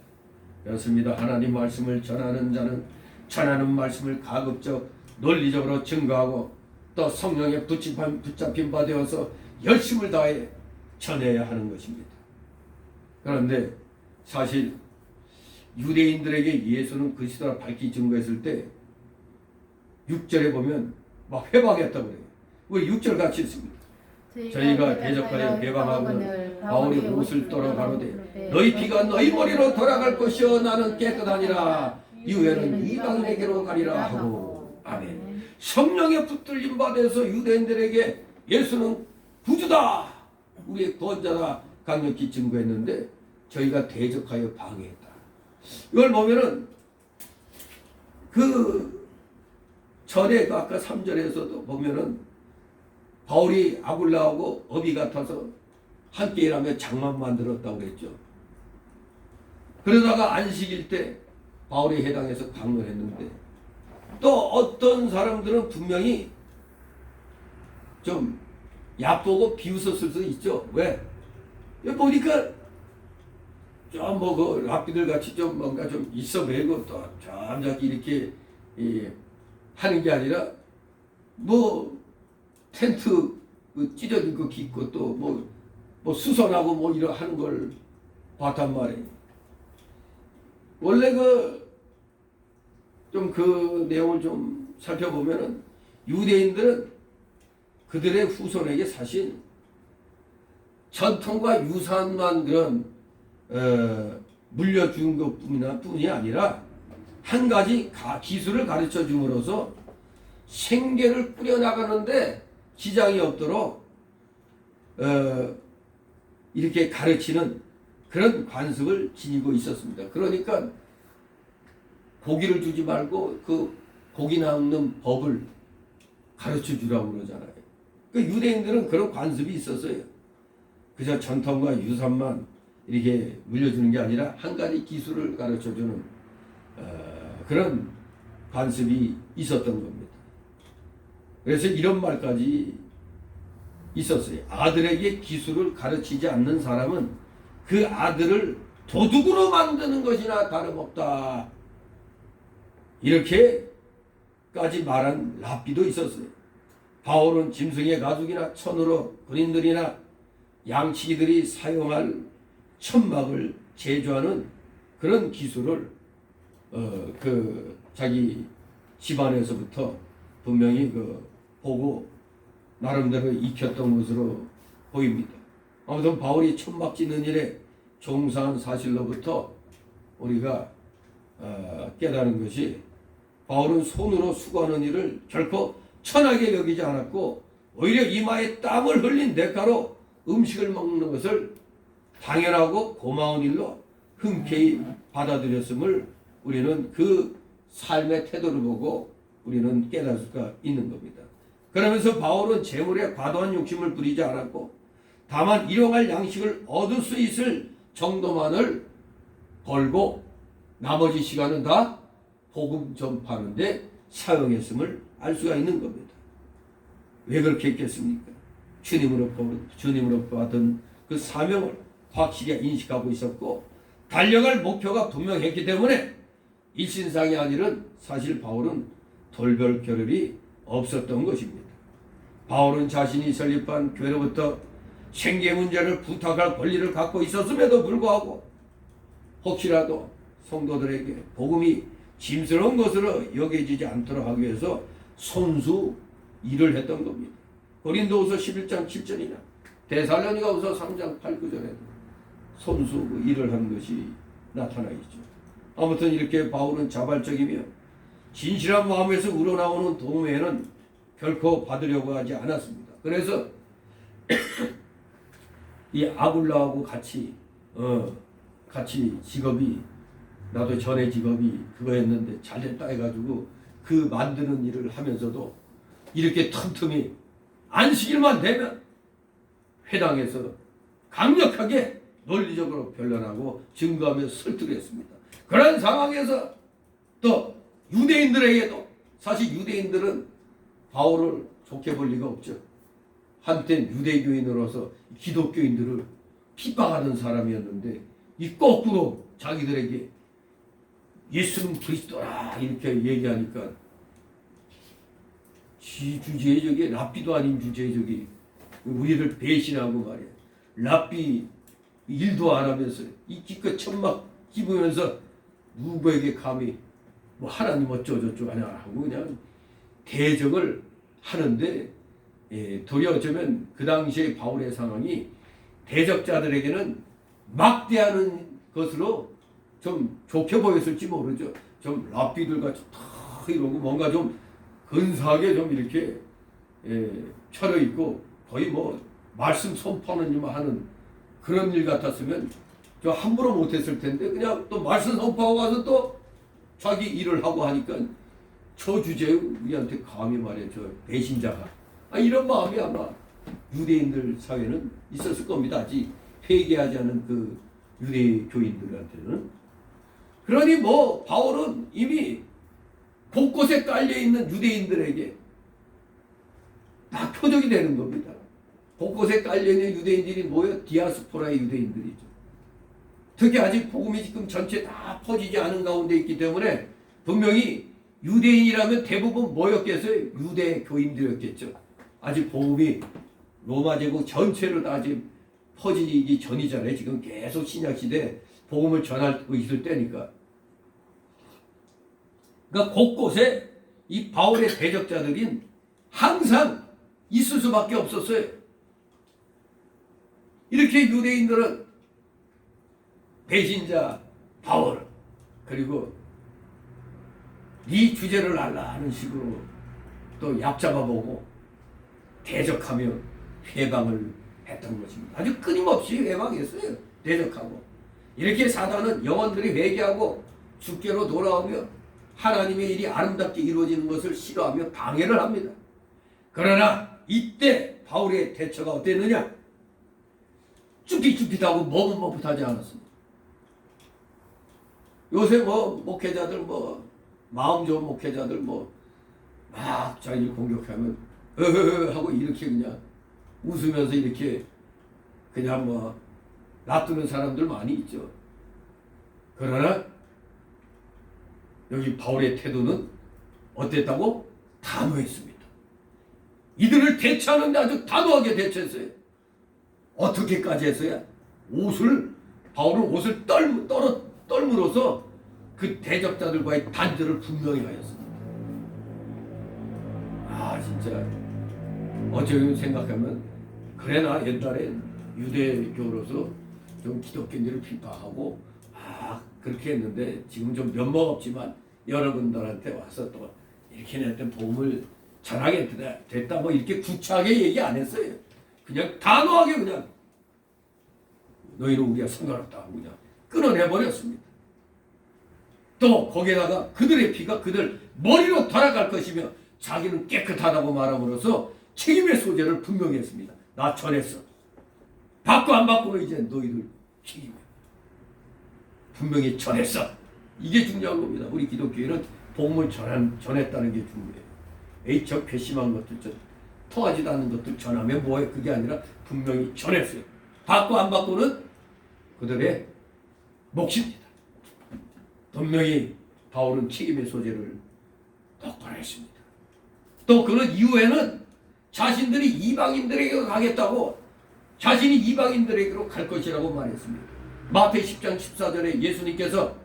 그렇습니다. 하나님 말씀을 전하는 자는 전하는 말씀을 가급적 논리적으로 증거하고 또 성령에 붙잡힌 바 되어서 열심을 다해 전해야 하는 것입니다. 그런데 사실 유대인들에게 예수는 그리스도라 밝히 증거했을 때 6절에 보면 막 회방했다고 그래요. 왜 6절 같이 있습니다. 저희가 대적하여 배방하거늘 바울이 옷을 떨어 가로되 너희 피가 너희 머리로 돌아갈 것이여 나는 깨끗하니라 이후에는 이방인에게로 가리라 하고. 아멘. 성령에 붙들린 바 돼서 유대인들에게 예수는 구주다, 우리의 구원자다 강력히 증거했는데 저희가 대적하여 방해했다. 이걸 보면은 그 전에 그 아까 3절에서도 보면은 바울이 아굴라하고 업이 같아서 함께 일하며 장막 만들었다고 그랬죠. 그러다가 안식일 때 바울이 해당해서 강론했는데 또 어떤 사람들은 분명히 좀 얕보고 비웃었을 수도 있죠. 왜? 여기 보니까 좀 뭐 그 랍비들 같이 좀 뭔가 좀 있어 보이고 또 잠자기 이렇게 하는 게 아니라 뭐 텐트 찢어진 거 깃고 또 뭐 수선하고 뭐 이런 하는 걸 봤단 말이에요. 원래 그 내용을 좀 살펴보면은 유대인들은 그들의 후손에게 사실 전통과 유산만 그런 물려준 것뿐이 아니라 한 가지 기술을 가르쳐 줌으로써 생계를 꾸려나가는데 지장이 없도록 이렇게 가르치는 그런 관습을 지니고 있었습니다. 그러니까 고기를 주지 말고 그 고기 낚는 법을 가르쳐 주라고 그러잖아요. 그 유대인들은 그런 관습이 있었어요. 그저 전통과 유산만 이렇게 물려주는 게 아니라 한 가지 기술을 가르쳐 주는 그런 관습이 있었던 겁니다. 그래서 이런 말까지 있었어요. 아들에게 기술을 가르치지 않는 사람은 그 아들을 도둑으로 만드는 것이나 다름없다. 이렇게까지 말한 랍비도 있었어요. 바울은 짐승의 가죽이나 천으로 군인들이나 양치기들이 사용할 천막을 제조하는 그런 기술을 자기 집안에서부터 분명히 보고 나름대로 익혔던 것으로 보입니다. 아무튼 바울이 천막 짓는 일에 종사한 사실로부터 우리가 깨달은 것이 바울은 손으로 수고하는 일을 결코 천하게 여기지 않았고 오히려 이마에 땀을 흘린 대가로 음식을 먹는 것을 당연하고 고마운 일로 흔쾌히 받아들였음을 우리는 그 삶의 태도를 보고 우리는 깨달을 수가 있는 겁니다. 그러면서 바울은 재물에 과도한 욕심을 부리지 않았고 다만 일용할 양식을 얻을 수 있을 정도만을 벌고 나머지 시간은 다 복음 전파하는 데 사용했음을 알 수가 있는 겁니다. 왜 그렇게 했겠습니까? 주님으로 받은 그 사명을 확실히 인식하고 있었고 달려갈 목표가 분명했기 때문에 일신상의 한 일은 사실 바울은 돌별 겨를이 없었던 것입니다. 바울은 자신이 설립한 교회로부터 생계 문제를 부탁할 권리를 갖고 있었음에도 불구하고 혹시라도 성도들에게 복음이 짐스러운 것으로 여겨지지 않도록 하기 위해서 손수 일을 했던 겁니다. 고린도후서 11장 7절이나 데살로니가후서 3장 8, 9절에도 손수 일을 한 것이 나타나 있죠. 아무튼 이렇게 바울은 자발적이며 진실한 마음에서 우러나오는 도움에는 결코 받으려고 하지 않았습니다. 그래서 이 아굴라하고 같이 직업이 나도 전에 직업이 그거였는데 잘됐다 해가지고 그 만드는 일을 하면서도 이렇게 틈틈이 안식일만 되면 회당에서 강력하게 논리적으로 변론하고 증거하며 설득했습니다. 그런 상황에서 또 유대인들에게도 사실 유대인들은 바울을 좋게 볼 리가 없죠. 한때 유대교인으로서 기독교인들을 핍박하는 사람이었는데 이 거꾸로 자기들에게 예수는 그리스도라 이렇게 얘기하니까 주제적이 랍비도 아닌 주제적이 우리를 배신하고 말이야. 랍비 일도 안 하면서 이 기껏 천막 씹으면서 누구에게 감히 뭐 하나님 어쩌고저쩌고 하냐 하고 그냥 대적을 하는데 도리어 어쩌면 그 당시에 바울의 상황이 대적자들에게는 막대하는 것으로 좀 좋게 보였을지 모르죠. 좀 랍비들 같이 탁 이러고 뭔가 좀 근사하게 좀 이렇게 차려입고 거의 뭐 말씀 선포하는 일만 하는 그런 일 같았으면 저 함부로 못했을 텐데 그냥 또 말씀 선포하고 와서 또 자기 일을 하고 하니까 저 주제에 우리한테 감히 말이야 저 배신자가 이런 마음이 아마 유대인들 사회는 있었을 겁니다. 아직 회개하지 않은 그 유대 교인들한테는. 그러니 뭐 바울은 이미 곳곳에 깔려있는 유대인들에게 다 표적이 되는 겁니다. 곳곳에 깔려있는 유대인들이 뭐예요? 디아스포라의 유대인들이죠. 특히 아직 복음이 지금 전체 다 퍼지지 않은 가운데 있기 때문에 분명히 유대인이라면 대부분 뭐였겠어요? 유대 교인들이었겠죠. 아직 복음이 로마 제국 전체로 다 아직 퍼지기 전이잖아요. 지금 계속 신약시대 복음을 전하고 있을 때니까. 그러니까 곳곳에 이 바울의 대적자들인 항상 있을 수밖에 없었어요. 이렇게 유대인들은 배신자 바울 그리고 네 주제를 알라 하는 식으로 또 얕잡아보고 대적하며 회방을 했던 것입니다. 아주 끊임없이 회방했어요. 대적하고 이렇게 사단은 영혼들이 회개하고 주께로 돌아오며 하나님의 일이 아름답게 이루어지는 것을 싫어하며 방해를 합니다. 그러나 이때 바울의 대처가 어땠느냐? 쭈삣쭈삣하고 머뭇머뭇하지 않았습니다. 요새 뭐 목회자들 뭐 마음 좋은 목회자들 뭐 막 자기를 공격하면 하고 이렇게 그냥 웃으면서 이렇게 그냥 뭐 놔두는 사람들 많이 있죠. 그러나 여기 바울의 태도는 어땠다고? 단호했습니다. 이들을 대처하는데 아주 단호하게 대처했어요. 어떻게까지 했어요? 바울은 옷을 떨므로써 그 대적자들과의 단절을 분명히 하였습니다. 진짜 어쩌면 생각하면 그래 나 옛날에 유대교로서 좀 기독교인들을 핍박하고 그렇게 했는데 지금 좀 면목 없지만 여러분들한테 와서 또 이렇게 내한테 복음을 전하게 됐다 뭐 이렇게 구차하게 얘기 안 했어요. 그냥 단호하게 그냥 너희는 우리가 상관없다 하고 그냥 끊어내버렸습니다. 또 거기에다가 그들의 피가 그들 머리로 돌아갈 것이며 자기는 깨끗하다고 말함으로써 책임의 소재를 분명히 했습니다. 나 전했어. 받고 안 받고는 이제 너희들 책임이야. 분명히 전했어. 이게 중요한 겁니다. 우리 기독교인은 복음을 전했다는 게 중요해요. 저 괘씸한 것들, 통하지도 않는 것들 전하면 뭐해? 그게 아니라 분명히 전했어요. 받고 안 받고는 그들의 몫입니다. 분명히 바울은 책임의 소재를 똑바로 했습니다. 또 그런 이후에는 자신들이 이방인들에게 가겠다고 자신이 이방인들에게로 갈 것이라고 말했습니다. 마태복음 10장 14절에 예수님께서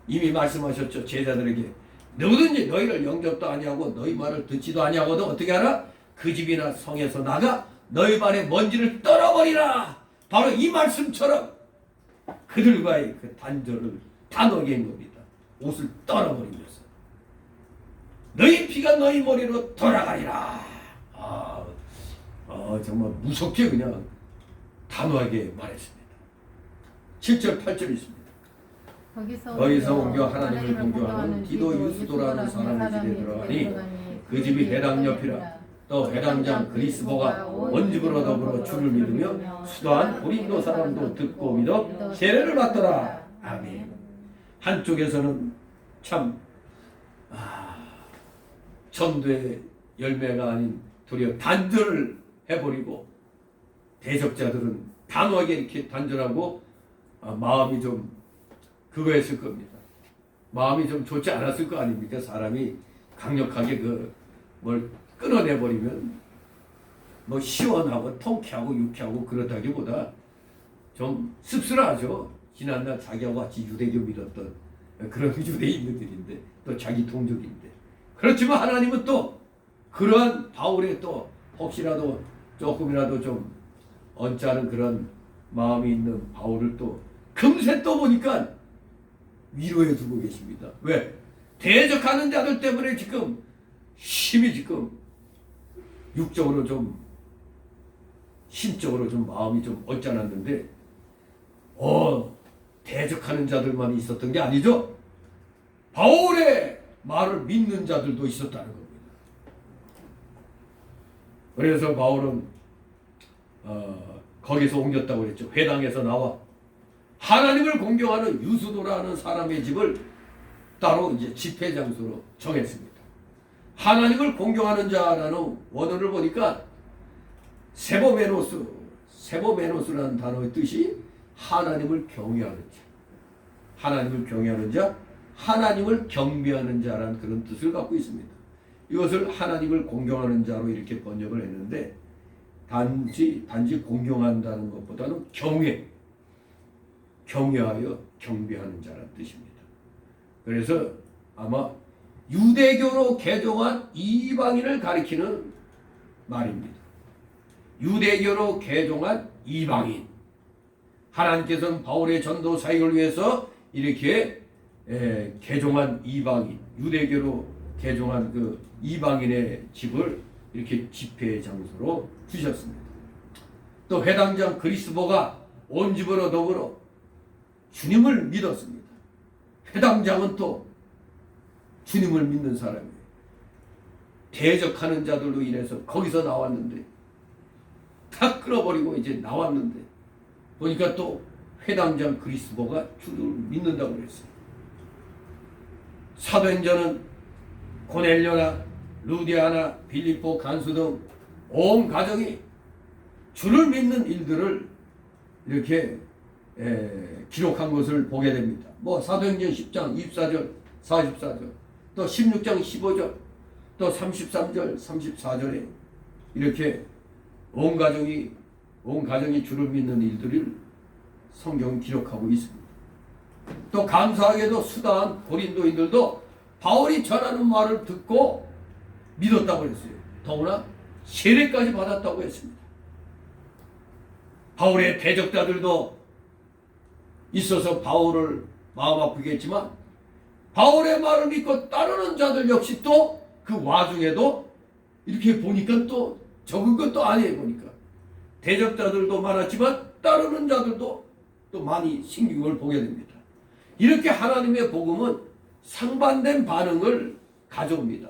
이미 말씀하셨죠. 제자들에게 누구든지 너희를 영접도 아니하고 너희 말을 듣지도 아니하거든 어떻게 하라? 그 집이나 성에서 나가 너희 발에 먼지를 떨어버리라. 바로 이 말씀처럼 그들과의 그 단절을 단호하게 한 겁니다. 옷을 떨어버리면서 너희 피가 너희 머리로 돌아가리라. 정말 무섭게 그냥 단호하게 말했습니다. 7절 8절 있습니다. 거기서 옮겨 하나님을 공경하는 디도 유스도라는 사람의 집에 들어가니 그 집이 회당 옆이라. 또 회당장 그리스도가 원집으로 더불어 주를 믿으며 수도한 고린도 사람도 듣고 믿어 세례를 받더라. 아멘. 한쪽에서는 참 전도의 열매가 아닌 도리어 단절을 해버리고 대적자들은 단호하게 이렇게 단절하고 마음이 좀 그거였을 겁니다. 마음이 좀 좋지 않았을 거 아닙니까? 사람이 강력하게 뭘 끊어내버리면 뭐 시원하고 통쾌하고 유쾌하고 그렇다기보다 좀 씁쓸하죠. 지난날 자기하고 같이 유대교 믿었던 그런 유대인들인데 또 자기 동족인데 그렇지만 하나님은 또 그러한 바울의 또 혹시라도 조금이라도 좀 언짢은 그런 마음이 있는 바울을 또 금세 또 보니까 위로해 두고 계십니다. 왜? 대적하는 자들 때문에 지금 힘이 지금 육적으로 좀 심적으로 좀 마음이 좀 언짢았는데 대적하는 자들만 있었던 게 아니죠. 바울의 말을 믿는 자들도 있었다는 겁니다. 그래서 바울은 거기서 옮겼다고 그랬죠. 회당에서 나와 하나님을 공경하는 유수도라는 사람의 집을 따로 이제 집회 장소로 정했습니다. 하나님을 공경하는 자라는 원어를 보니까 세보메노스라는 단어의 뜻이 하나님을 경외하는 자, 하나님을 경외하는 자, 하나님을 경배하는 자라는 그런 뜻을 갖고 있습니다. 이것을 하나님을 공경하는 자로 이렇게 번역을 했는데 단지 공경한다는 것보다는 경외하여 경배하는 자라는 뜻입니다. 그래서 아마 유대교로 개종한 이방인을 가리키는 말입니다. 유대교로 개종한 이방인. 하나님께서는 바울의 전도 사역을 위해서 이렇게 개종한 이방인, 유대교로 개종한 그 이방인의 집을 이렇게 집회 장소로 주셨습니다. 또 회당장 그리스도가 온 집으로 더불어 주님을 믿었습니다. 회당장은 또 주님을 믿는 사람이에요. 대적하는 자들로 인해서 거기서 나왔는데 다 끌어버리고 이제 나왔는데 보니까 또 회당장 그리스도가 주를 믿는다고 그랬어요. 사도행전은 고넬료나 루디아나 빌립보 간수 등 온 가정이 주를 믿는 일들을 이렇게 기록한 것을 보게 됩니다. 뭐 사도행전 10장 24절 44절 또 16장 15절 또 33절 34절에 이렇게 온 가정이 주를 믿는 일들을 성경이 기록하고 있습니다. 또 감사하게도 수다한 고린도인들도 바울이 전하는 말을 듣고 믿었다고 했어요. 더구나 세례까지 받았다고 했습니다. 바울의 대적자들도 있어서 바울을 마음 아프게 했지만 바울의 말을 믿고 따르는 자들 역시 또 그 와중에도 이렇게 보니까 또 적은 것도 아니에요. 보니까 대적자들도 많았지만 따르는 자들도 또 많이 생긴 걸 보게 됩니다. 이렇게 하나님의 복음은 상반된 반응을 가져옵니다.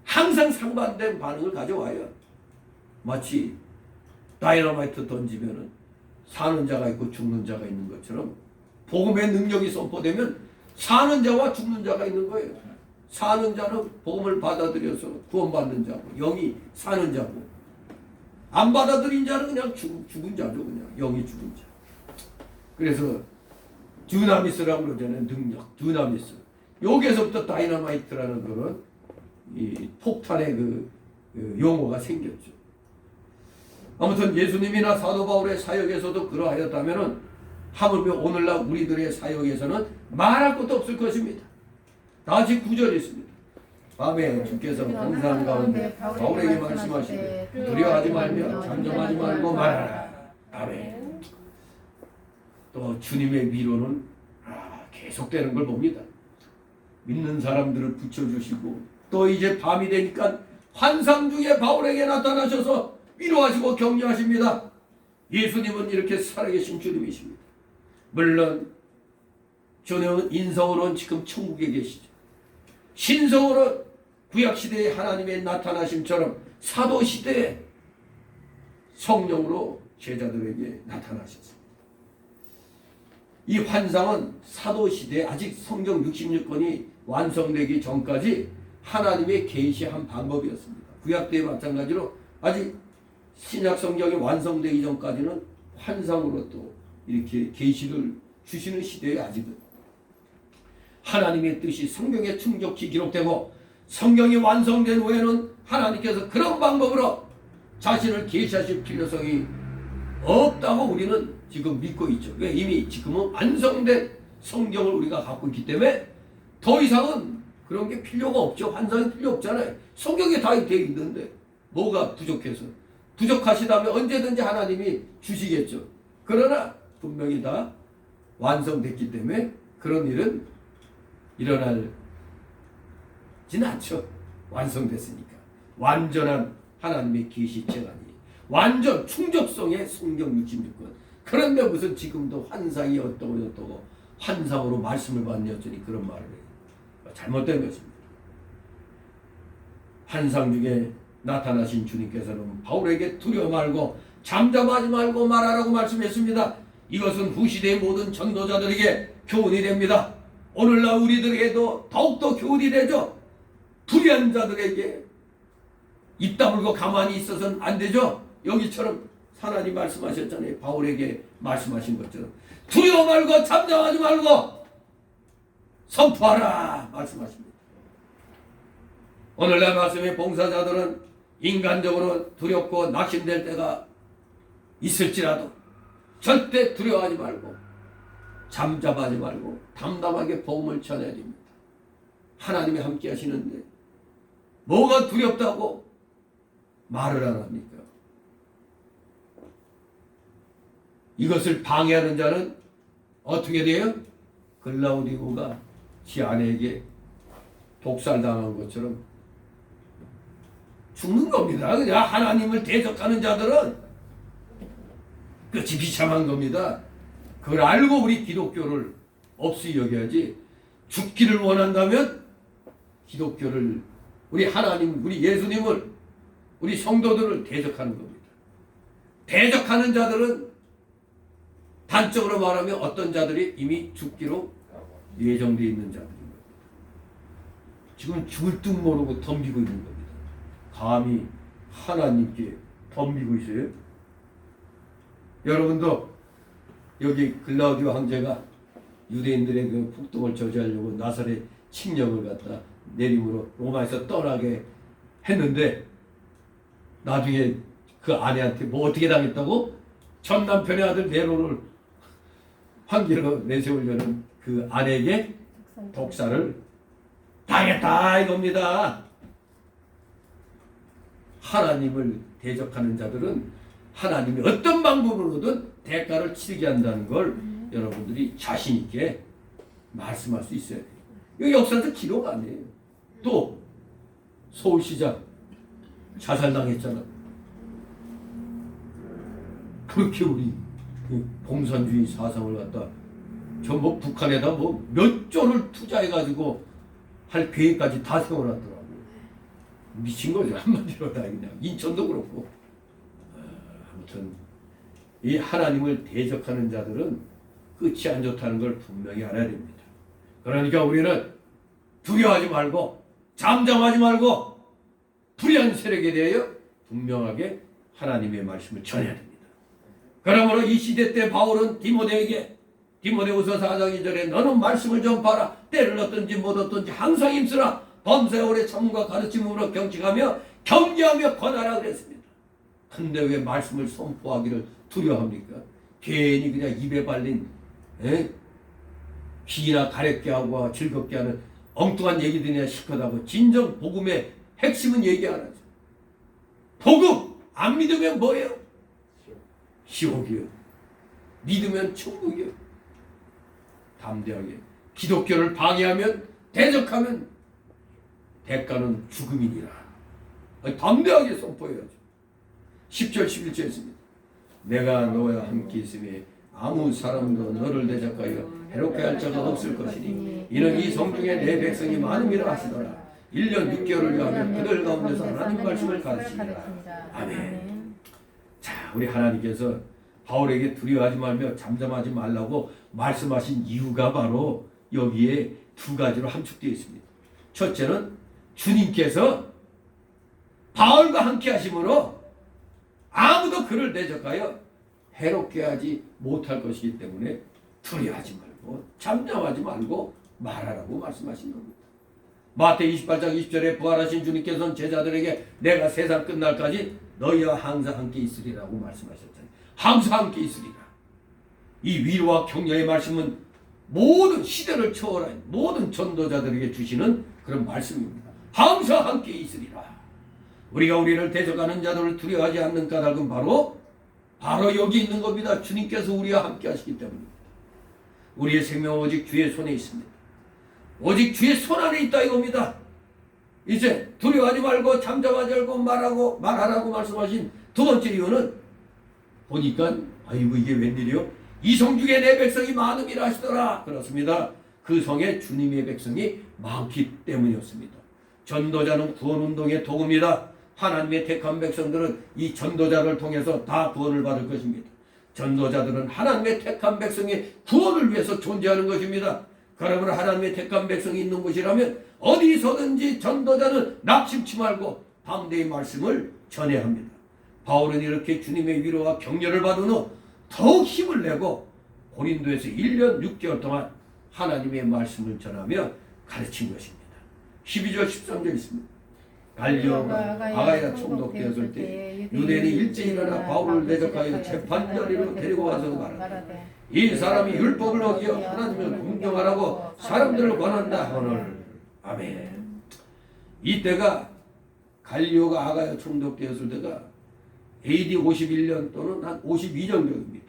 항상 상반된 반응을 가져와요. 마치 다이너마이트 던지면은 사는 자가 있고 죽는 자가 있는 것처럼 복음의 능력이 선포되면 사는 자와 죽는 자가 있는 거예요. 사는 자는 복음을 받아들여서 구원받는 자고 영이 사는 자고 안 받아들인 자는 그냥 죽은 자죠. 그냥 영이 죽은 자. 그래서 듀나미스라고 그러잖아요. 능력, 듀나미스. 여기에서부터 다이너마이트라는 그런 이 폭탄의 그 용어가 생겼죠. 아무튼 예수님이나 사도 바울의 사역에서도 그러하였다면은 하물며 오늘날 우리들의 사역에서는 말할 것도 없을 것입니다. 다시 구절이 있습니다. 밤에 주께서 환상 가운데 바울에게 말씀하시되 두려워하지 말며 잠잠하지 말고 말하라. 아멘. 또 주님의 위로는 계속되는 걸 봅니다. 믿는 사람들을 붙여주시고 또 이제 밤이 되니까 환상 중에 바울에게 나타나셔서 위로하시고 격려하십니다. 예수님은 이렇게 살아계신 주님이십니다. 물론 주님은 인성으로는 지금 천국에 계시죠. 신성으로는 구약시대의 하나님의 나타나심처럼 사도시대에 성령으로 제자들에게 나타나셨습니다. 이 환상은 사도시대에 아직 성경 66권이 완성되기 전까지 하나님의 계시한 방법이었습니다. 구약때에 마찬가지로 아직 신약 성경이 완성되기 전까지는 환상으로 또 이렇게 계시를 주시는 시대에 아직은 하나님의 뜻이 성경에 충족히 기록되고 성경이 완성된 후에는 하나님께서 그런 방법으로 자신을 계시하실 필요성이 없다고 우리는 지금 믿고 있죠. 왜? 이미 지금은 완성된 성경을 우리가 갖고 있기 때문에 더 이상은 그런 게 필요가 없죠. 환상이 필요 없잖아요. 성경에 다 되어 있는데 뭐가 부족해서 부족하시다면 언제든지 하나님이 주시겠죠. 그러나 분명히 다 완성됐기 때문에 그런 일은 일어나지는 않죠. 완성됐으니까. 완전한 하나님의 계시체가 아니에요. 완전 충족성의 성경 66권. 그런데 무슨 지금도 환상이 어떠고 환상으로 말씀을 받는 여전히 그런 말을 해요. 잘못된 것입니다. 환상 중에 나타나신 주님께서는 바울에게 두려워 말고 잠잠하지 말고 말하라고 말씀했습니다. 이것은 후시대의 모든 전도자들에게 교훈이 됩니다. 오늘날 우리들에게도 더욱더 교훈이 되죠. 불의한 자들에게 입 다물고 가만히 있어서는 안 되죠. 여기처럼 하나님 말씀하셨잖아요. 바울에게 말씀하신 것처럼 두려워 말고 잠잠하지 말고 선포하라 말씀하십니다. 오늘날 말씀의 봉사자들은 인간적으로 두렵고 낙심될 때가 있을지라도 절대 두려워하지 말고 잠잠하지 말고 담담하게 복음을 전해야 됩니다. 하나님이 함께 하시는데 뭐가 두렵다고 말을 안 합니까? 이것을 방해하는 자는 어떻게 돼요? 글라우디고가 지 아내에게 독살당한 것처럼 죽는 겁니다. 그냥 하나님을 대적하는 자들은 끝이 비참한 겁니다. 그걸 알고 우리 기독교를 없이 여겨야지. 죽기를 원한다면 기독교를, 우리 하나님, 우리 예수님을, 우리 성도들을 대적하는 겁니다. 대적하는 자들은 단적으로 말하면 어떤 자들이 이미 죽기로 예정되어 있는 자들입니다. 지금 죽을 듯 모르고 덤비고 있는 겁니다. 감히 하나님께 덤비고 있어요. 여러분도 여기 글라우디오 황제가 유대인들의 그 폭동을 저지하려고 나사렛 칙령을 갖다 내림으로 로마에서 떠나게 했는데 나중에 그 아내한테 뭐 어떻게 당했다고? 전 남편의 아들 네로를 황제로 내세우려는 그 아내에게 독살을 당했다 이겁니다. 하나님을 대적하는 자들은 하나님이 어떤 방법으로든 대가를 치르게 한다는 걸 여러분들이 자신 있게 말씀할 수 있어야 돼요. 이거 역사적 기록 아니에요. 또 서울시장 자살당했잖아. 그렇게 우리 공산주의 사상을 갖다 전부 북한에다 뭐 몇 조를 투자해가지고 할 계획까지 다 세워놨더라고. 미친 거죠. 한마디로 다 그냥. 인천도 그렇고. 아무튼 이 하나님을 대적하는 자들은 끝이 안 좋다는 걸 분명히 알아야 됩니다. 그러니까 우리는 두려워하지 말고 잠잠하지 말고 불의한 세력에 대하여 분명하게 하나님의 말씀을 전해야 됩니다. 그러므로 이 시대 때 바울은 디모데후서 4장 2절에 너는 말씀을 전파하라. 때를 얻든지 못 얻든지 항상 힘쓰라. 범사에 오래 참음과 가르침으로 경직하며 경계하며 권하라 그랬습니다. 근데 왜 말씀을 선포하기를 두려워합니까? 괜히 그냥 입에 발린 귀나 가렵게 하고 즐겁게 하는 엉뚱한 얘기들이나 시커다고 진정 복음의 핵심은 얘기 안 하죠. 복음 안 믿으면 뭐예요? 지옥이요. 믿으면 천국이요. 담대하게 기독교를 방해하면 대적하면 대가는 죽음이니라. 담대하게 선포해야죠. 10절 11절 했습니다. 내가 너와 함께 있으며 아무 사람도 너를 대적하여 해롭게 할 자가 없을 것이니 이는 이 성중에 내 백성이 많음이라 하시더라. 1년 6개월을 위하여 그들 가운데서 하나님 말씀을 가르치니라. 아멘. 자, 우리 하나님께서 바울에게 두려워하지 말며 잠잠하지 말라고 말씀하신 이유가 바로 여기에 두 가지로 함축되어 있습니다. 첫째는 주님께서 바울과 함께 하심으로 아무도 그를 대적하여 해롭게 하지 못할 것이기 때문에 두려워하지 말고 잠잠하지 말고 말하라고 말씀하신 겁니다. 마태 28장 20절에 부활하신 주님께서는 제자들에게 내가 세상 끝날까지 너희와 항상 함께 있으리라고 말씀하셨잖아요. 항상 함께 있으리라. 이 위로와 격려의 말씀은 모든 시대를 초월한 모든 전도자들에게 주시는 그런 말씀입니다. 항상 함께 있으리라. 우리가 우리를 대적하는 자들을 두려워하지 않는 까닭은 바로 여기 있는 겁니다. 주님께서 우리와 함께 하시기 때문입니다. 우리의 생명은 오직 주의 손에 있습니다. 오직 주의 손 안에 있다 이겁니다. 이제 두려워하지 말고 잠잠하지 말고 말하라고 말씀하신 두 번째 이유는 보니까 아이고 이게 웬일이요? 이 성 중에 내 백성이 많음이라 하시더라. 그렇습니다. 그 성에 주님의 백성이 많기 때문이었습니다. 전도자는 구원운동의 도구입니다. 하나님의 택한 백성들은 이 전도자를 통해서 다 구원을 받을 것입니다. 전도자들은 하나님의 택한 백성의 구원을 위해서 존재하는 것입니다. 그러므로 하나님의 택한 백성이 있는 곳이라면 어디서든지 전도자는 낙심치 말고 담대히 말씀을 전해야 합니다. 바울은 이렇게 주님의 위로와 격려를 받은 후 더욱 힘을 내고 고린도에서 1년 6개월 동안 하나님의 말씀을 전하며 가르친 것입니다. 12절 13절 있습니다. 갈리오가 아가야 총독되었을 때 유대인이 일제히 일어나 바울을 대적하여 재판자리로 데리고 와서 말하되 이 사람이 율법을 어기어 하나님을 공경하라고 사람들을 권한다 하거늘. 아멘. 이때가 갈리오가 아가야 총독되었을 때가 AD 51년 또는 한 52년경입니다.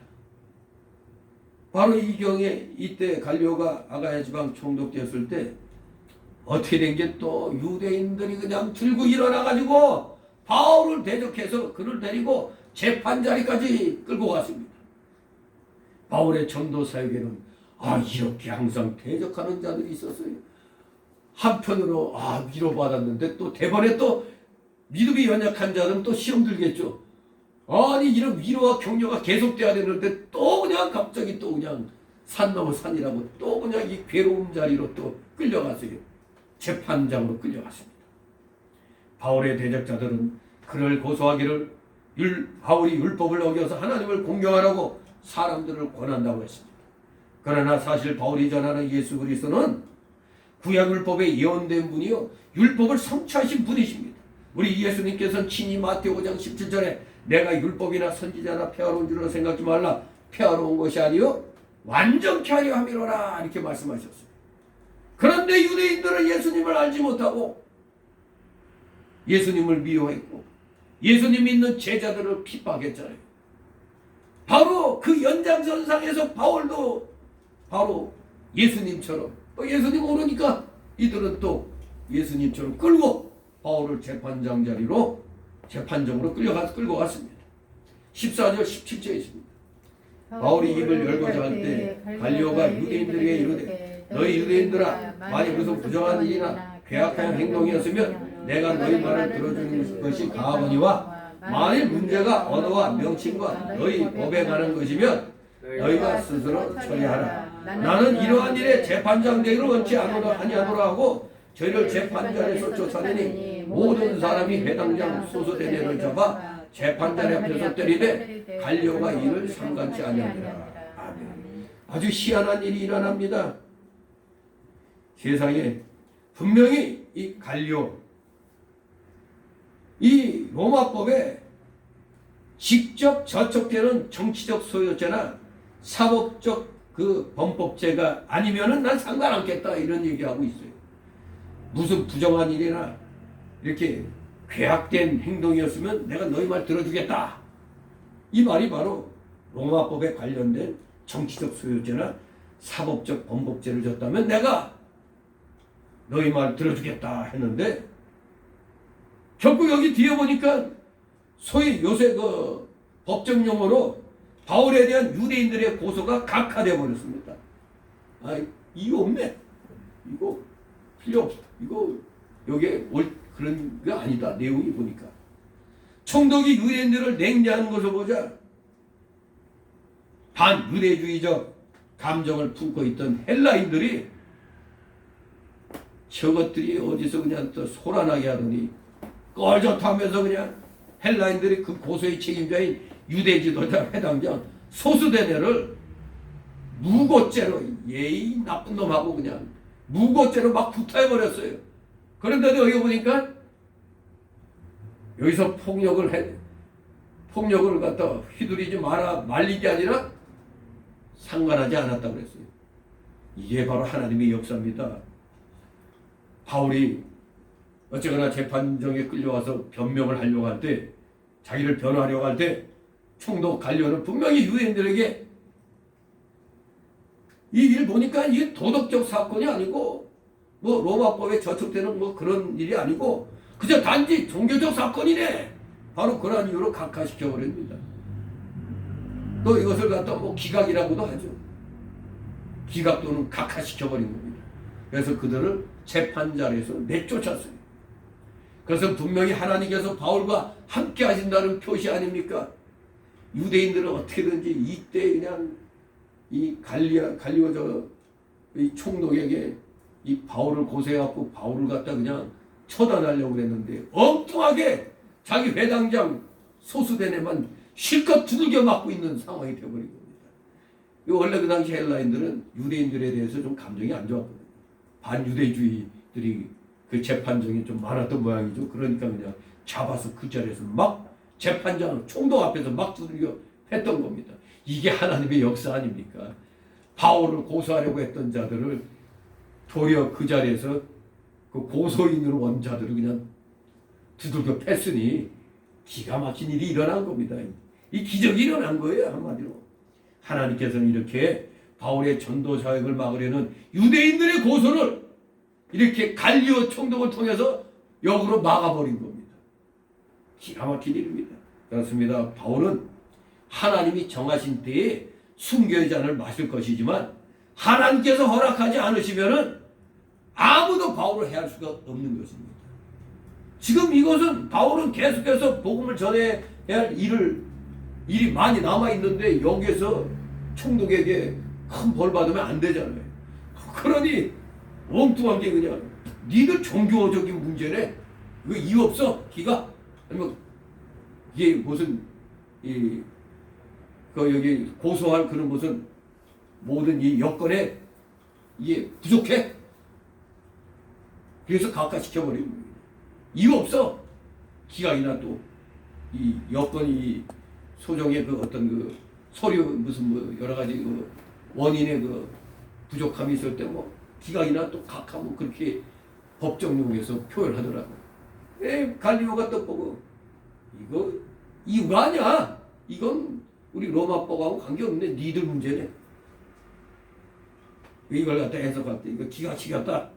바로 이 경에 이때 갈리오가 아가야 지방 총독되었을 때 어떻게 된 게 또 유대인들이 그냥 들고 일어나가지고 바울을 대적해서 그를 데리고 재판자리까지 끌고 갔습니다. 바울의 전도 사역에는 이렇게 항상 대적하는 자들이 있었어요. 한편으로 위로받았는데 또 대번에 또 믿음이 연약한 자들은 또 시험 들겠죠. 아니 이런 위로와 격려가 계속돼야 되는데 또 그냥 갑자기 또 그냥 산 넘어 산이라고 또 그냥 이 괴로운 자리로 또 끌려갔어요. 재판장으로 끌려갔습니다. 바울의 대적자들은 그를 고소하기를 바울이 율법을 어겨서 하나님을 공경하라고 사람들을 권한다고 했습니다. 그러나 사실 바울이 전하는 예수 그리스도는 구약 율법에 예언된 분이요 율법을 성취하신 분이십니다. 우리 예수님께서는 친히 마태오 5장 17절에 내가 율법이나 선지자나 폐하러 줄로 생각지 말라. 폐하러 온 것이 아니요 완전케 하려 함이로라 이렇게 말씀하셨어요. 그런데 유대인들은 예수님을 알지 못하고 예수님을 미워했고 예수님 믿는 제자들을 핍박했잖아요. 바로 그 연장선상에서 바울도 바로 예수님처럼 예수님 오르니까 이들은 또 예수님처럼 끌고 바울을 재판장 자리로 재판정으로 끌고 갔습니다. 14절 17절에 있습니다. 바울이 입을 열고자 할 때 갈리오가 유대인들에게 이르되 너희 유대인들아 만일 무슨 부정한 일이나 괴악한 행동이었으면 내가 너희 말을 들어주는 것이 가하거니와 만일 문제가 언어와 명칭과 너희 법에 관한 것이면 너희가 스스로 처리하라. 나는 이러한 일에 재판장 되기를 원치 아니하노라 하고 저희를 재판자리에서 쫓아내니 모든 사람이 해당장 소수대뇌를 잡아 재판자리 앞에서 때리되 갈리오가 이를 상관치 아니하니라. 아멘. 아주 희한한 일이 일어납니다. 세상에 분명히 이 갈리오, 이 로마법에 직접 저촉되는 정치적 소유죄나 사법적 그 범법죄가 아니면은 난 상관 않겠다 이런 얘기하고 있어요. 무슨 부정한 일이나 이렇게 괴악된 행동이었으면 내가 너희 말 들어주겠다. 이 말이 바로 로마법에 관련된 정치적 소유죄나 사법적 범법죄를 졌다면 내가 너희 말 들어주겠다 했는데, 결국 여기 뒤에 보니까 소위 요새 그 법정 용어로 바울에 대한 유대인들의 고소가 각하되어 버렸습니다. 아, 이거 없네. 이거 필요 없어. 이거 여기에 올 그런 게 아니다. 내용이 보니까 총독이 유대인들을 냉대하는 것을 보자 반유대주의적 감정을 품고 있던 헬라인들이 저것들이 어디서 그냥 또 소란하게 하더니 껄젓하면서 그냥 헬라인들이 그 고소의 책임자인 유대 지도자 해당장 소수대대를 무고죄로, 예의 나쁜 놈하고 그냥 무고죄로 막 구타해버렸어요. 그런데도 여기 보니까 여기서 폭력을 갖다 휘두르지 마라 말리기 아니라 상관하지 않았다고 그랬어요. 이게 바로 하나님의 역사입니다. 바울이 어쨌거나 재판정에 끌려와서 변명을 하려고 할 때, 자기를 변호하려고 할 때 총독 갈리오는 분명히 유대인들에게 이 일 보니까 이게 도덕적 사건이 아니고 뭐 로마법에 저촉되는 뭐 그런 일이 아니고 그저 단지 종교적 사건이네. 바로 그러한 이유로 각하시켜 버립니다. 또 이것을 갖다 뭐 기각이라고도 하죠. 기각 또는 각하시켜 버린 겁니다. 그래서 그들을 재판자리에서 내쫓았어요. 그래서 분명히 하나님께서 바울과 함께 하신다는 표시 아닙니까? 유대인들은 어떻게든지 이때 그냥 이 갈리오 이 총독에게 이 바울을 고소해갖고 바울을 갖다 그냥 처단하려고 그랬는데 엉뚱하게 자기 회당장 소수대내만 실컷 두들겨 맞고 있는 상황이 되어버린 겁니다. 원래 그 당시 헬라인들은 유대인들에 대해서 좀 감정이 안 좋았거든요. 반유대주의들이 그 재판정이 좀 많았던 모양이죠. 그러니까 그냥 잡아서 그 자리에서 막 재판장 총독 앞에서 막 두들겨 했던 겁니다. 이게 하나님의 역사 아닙니까? 바울을 고소하려고 했던 자들을 도리어 그 자리에서 그 고소인으로 온 자들을 그냥 두들겨 팼으니 기가 막힌 일이 일어난 겁니다. 이 기적이 일어난 거예요. 한마디로 하나님께서는 이렇게 바울의 전도 사역을 막으려는 유대인들의 고소를 이렇게 갈리오 총독을 통해서 역으로 막아버린 겁니다. 기가 막힌 일입니다. 그렇습니다. 바울은 하나님이 정하신 때에 순교의 잔을 마실 것이지만 하나님께서 허락하지 않으시면은 아무도 바울을 해할 수가 없는 것입니다. 지금 이것은 바울은 계속해서 복음을 전해야 할 일이 많이 남아 있는데 여기에서 총독에게 큰 벌 받으면 안 되잖아요. 그러니 엉뚱한 게 그냥 니들 종교적인 문제네. 이거 이유 없어? 기가 아니면 이게 무슨 여기 고소할 그런 무슨 모든 이 여건에 이게 부족해? 그래서 각하시켜버리는 거예요. 이유 없어? 기각이나 또 이 여건이 소정의 그 어떤 그 서류 무슨 뭐 여러 가지 그 원인의 그 부족함이 있을 때 뭐 기각이나 또 각하고 그렇게 법정용에서 표현하더라고. 갈리오가 또 보고 이거 이유가 아니야. 이건 우리 로마법하고 관계없네. 니들 문제네. 이걸 갖다 해석할 때 이거 기각시켰다,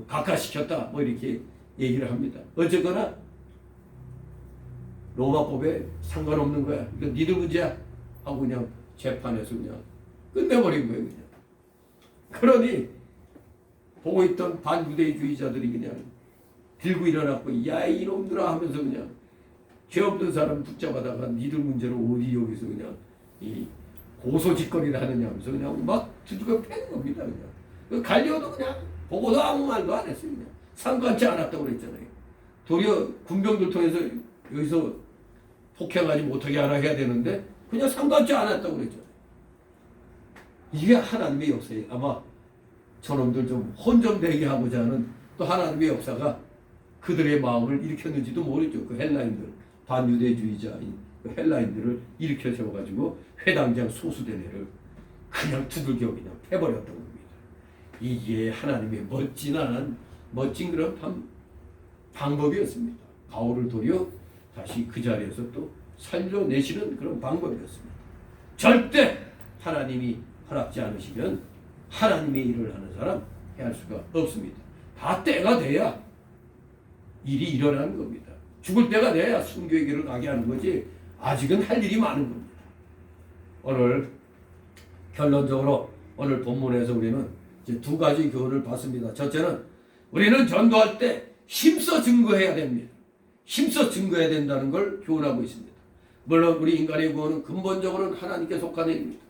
각하시켰다 뭐 이렇게 얘기를 합니다. 어쨌거나 로마법에 상관없는 거야. 이거 니들 문제야 하고 그냥 재판에서 그냥 끝내버린 거예요. 그냥. 그러니 보고 있던 반유대주의자들이 그냥 들고 일어났고 야 이놈들아 하면서 그냥 죄 없는 사람 붙잡아다가 니들 문제로 어디 여기서 그냥 이 고소짓거리를 하느냐 하면서 그냥 막 두들겨 패는 겁니다. 그냥 갈리오도 그냥 보고도 아무 말도 안 했어요. 그냥 상관치 않았다고 그랬잖아요. 도리어 군병들 통해서 여기서 폭행하지 못하게 하나 해야 되는데 그냥 상관치 않았다고 그랬잖아요. 이게 하나님의 역사예요. 아마 저놈들 좀 혼정되게 하고자 하는 또 하나님의 역사가 그들의 마음을 일으켰는지도 모르죠. 그 헬라인들, 반유대주의자인 그 헬라인들을 일으켜 세워가지고 회당장 소수대내를 그냥 두들겨 그냥 패버렸던 겁니다. 이게 하나님의 멋진 그런 방법이었습니다. 바울을 도리어 다시 그 자리에서 또 살려내시는 그런 방법이었습니다. 절대 하나님이 허락지 않으시면 하나님의 일을 하는 사람 해할 수가 없습니다. 다 때가 돼야 일이 일어나는 겁니다. 죽을 때가 돼야 순교의 길을 가게 하는 거지 아직은 할 일이 많은 겁니다. 오늘 결론적으로 오늘 본문에서 우리는 이제 두 가지 교훈을 받습니다. 첫째는 우리는 전도할 때 힘써 증거해야 됩니다. 힘써 증거해야 된다는 걸 교훈하고 있습니다. 물론 우리 인간의 구원은 근본적으로는 하나님께 속한 일입니다.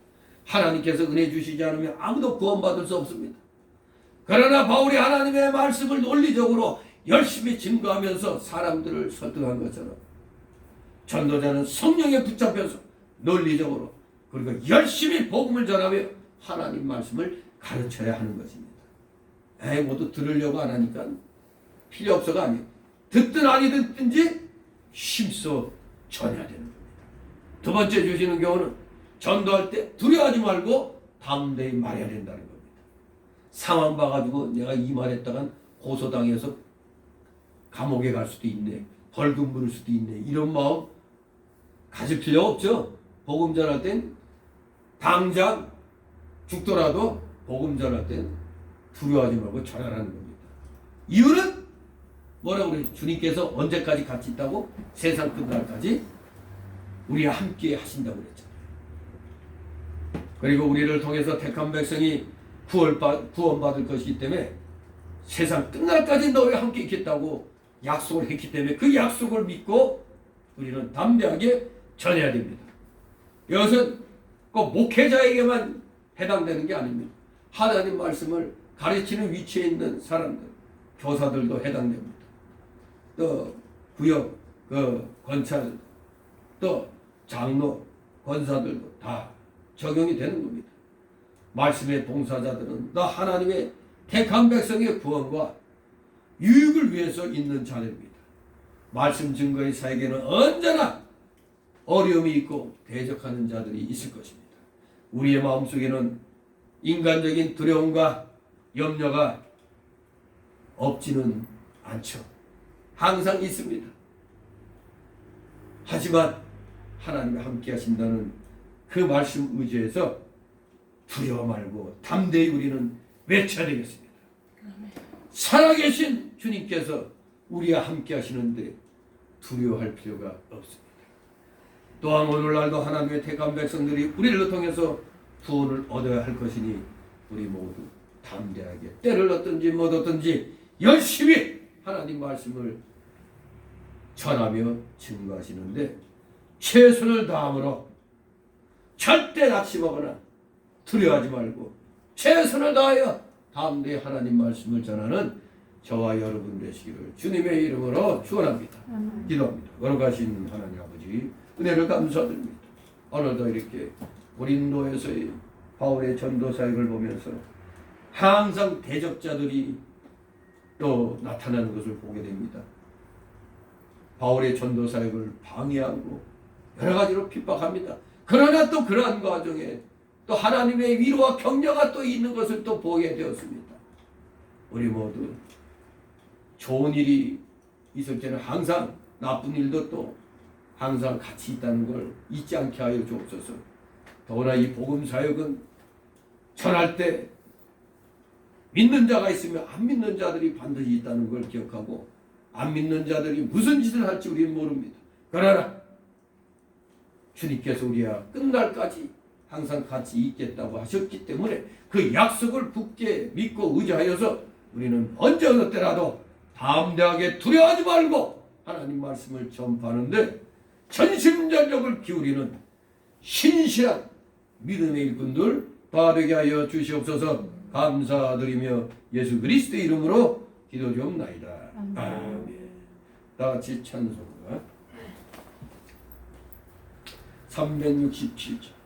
하나님께서 은혜 주시지 않으면 아무도 구원받을 수 없습니다. 그러나 바울이 하나님의 말씀을 논리적으로 열심히 증거하면서 사람들을 설득한 것처럼 전도자는 성령에 붙잡혀서 논리적으로 그리고 열심히 복음을 전하며 하나님 말씀을 가르쳐야 하는 것입니다. 모두 들으려고 안 하니까 필요 없어가 아니에요. 듣든 아니 듣든지 힘써 전해야 되는 겁니다. 두 번째 주시는 교훈은 전도할 때 두려워하지 말고 담대히 말해야 된다는 겁니다. 상황 봐가지고 내가 이 말했다간 고소당해서 감옥에 갈 수도 있네, 벌금 물을 수도 있네, 이런 마음 가질 필요 없죠. 복음 전할 땐 당장 죽더라도 복음 전할 땐 두려워하지 말고 전하라는 겁니다. 이유는 뭐라고 그래요? 주님께서 언제까지 같이 있다고? 세상 끝날까지 우리와 함께 하신다고 그랬잖아요. 그리고 우리를 통해서 택한 백성이 구원받을 것이기 때문에 세상 끝날까지 너희와 함께 있겠다고 약속을 했기 때문에 그 약속을 믿고 우리는 담대하게 전해야 됩니다. 이것은 꼭 목회자에게만 해당되는 게 아닙니다. 하나님 말씀을 가르치는 위치에 있는 사람들, 교사들도 해당됩니다. 또 구역, 권찰, 또 장로, 권사들도 다 적용이 되는 겁니다. 말씀의 봉사자들은 다 하나님의 택한 백성의 구원과 유익을 위해서 있는 자들입니다. 말씀 증거의 사역에는 언제나 어려움이 있고 대적하는 자들이 있을 것입니다. 우리의 마음속에는 인간적인 두려움과 염려가 없지는 않죠. 항상 있습니다. 하지만 하나님이 함께 하신다는 그 말씀 의지에서 두려워 말고 담대히 우리는 외쳐야 되겠습니다. 살아계신 주님께서 우리와 함께 하시는데 두려워할 필요가 없습니다. 또한 오늘날도 하나님의 택한 백성들이 우리를 통해서 구원을 얻어야 할 것이니 우리 모두 담대하게 때를 얻든지 못 얻든지 열심히 하나님 말씀을 전하며 증거하시는데 최선을 다함으로 절대 낙심하거나 두려워하지 말고 최선을 다하여 담대히 하나님 말씀을 전하는 저와 여러분 되시기를 주님의 이름으로 축원합니다. 기도합니다. 거룩하신 하나님 아버지 은혜를 감사드립니다. 오늘도 이렇게 고린도에서의 바울의 전도 사역을 보면서 항상 대적자들이 또 나타나는 것을 보게 됩니다. 바울의 전도 사역을 방해하고 여러 가지로 핍박합니다. 그러나 또 그러한 과정에 또 하나님의 위로와 격려가 또 있는 것을 또 보게 되었습니다. 우리 모두 좋은 일이 있을 때는 항상 나쁜 일도 또 항상 같이 있다는 걸 잊지 않게 하여 주옵소서. 더구나 이 복음 사역은 전할 때 믿는 자가 있으면 안 믿는 자들이 반드시 있다는 걸 기억하고 안 믿는 자들이 무슨 짓을 할지 우리는 모릅니다. 그러나 주님께서 우리와 끝날까지 항상 같이 있겠다고 하셨기 때문에 그 약속을 굳게 믿고 의지하여서 우리는 언제 어느 때라도 담대하게 두려워하지 말고 하나님 말씀을 전파하는데 전심전력을 기울이는 신실한 믿음의 일꾼들 다 되게 하여 주시옵소서. 감사드리며 예수 그리스도의 이름으로 기도 드리옵나이다. 아멘. 다 같이 찬송가 367절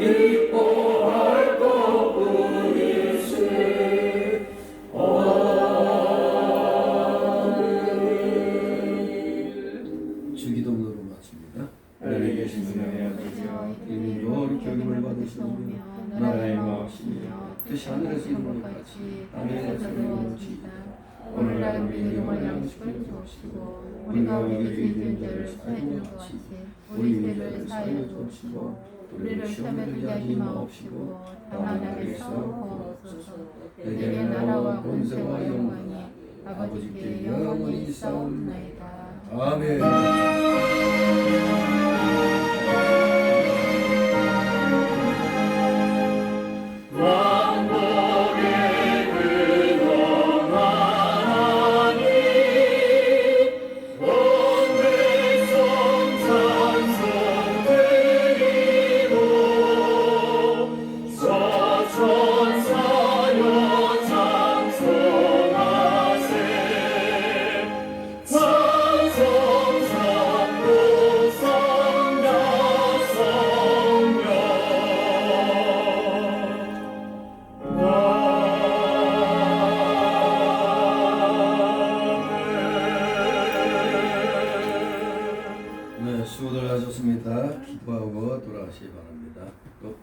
기뻐할 것뿐일세. 주기도문으로 마칩니다. 하늘에 계신 분의 아버지여, 이름이 거룩히 여김을 받으시오며 나라의 마음이시며 뜻이 하늘에서 이루는 것 같이 땅에서도 이루어지이다. 오늘날 우리에게 양식을 주옵시고 우리가 우리에게 죄진 자를 사하여 준 것 같이 우리 죄를 사하여 주옵시고 우리를 시험에 들게 하지 마옵시고 다만 악에서 구하옵소서. 내게 나라와 권세와 영광이 아버지께 영원히 있사옵나이다. 아멘. 네, 수고들 하셨습니다. 기도하고 돌아가시기 바랍니다. 또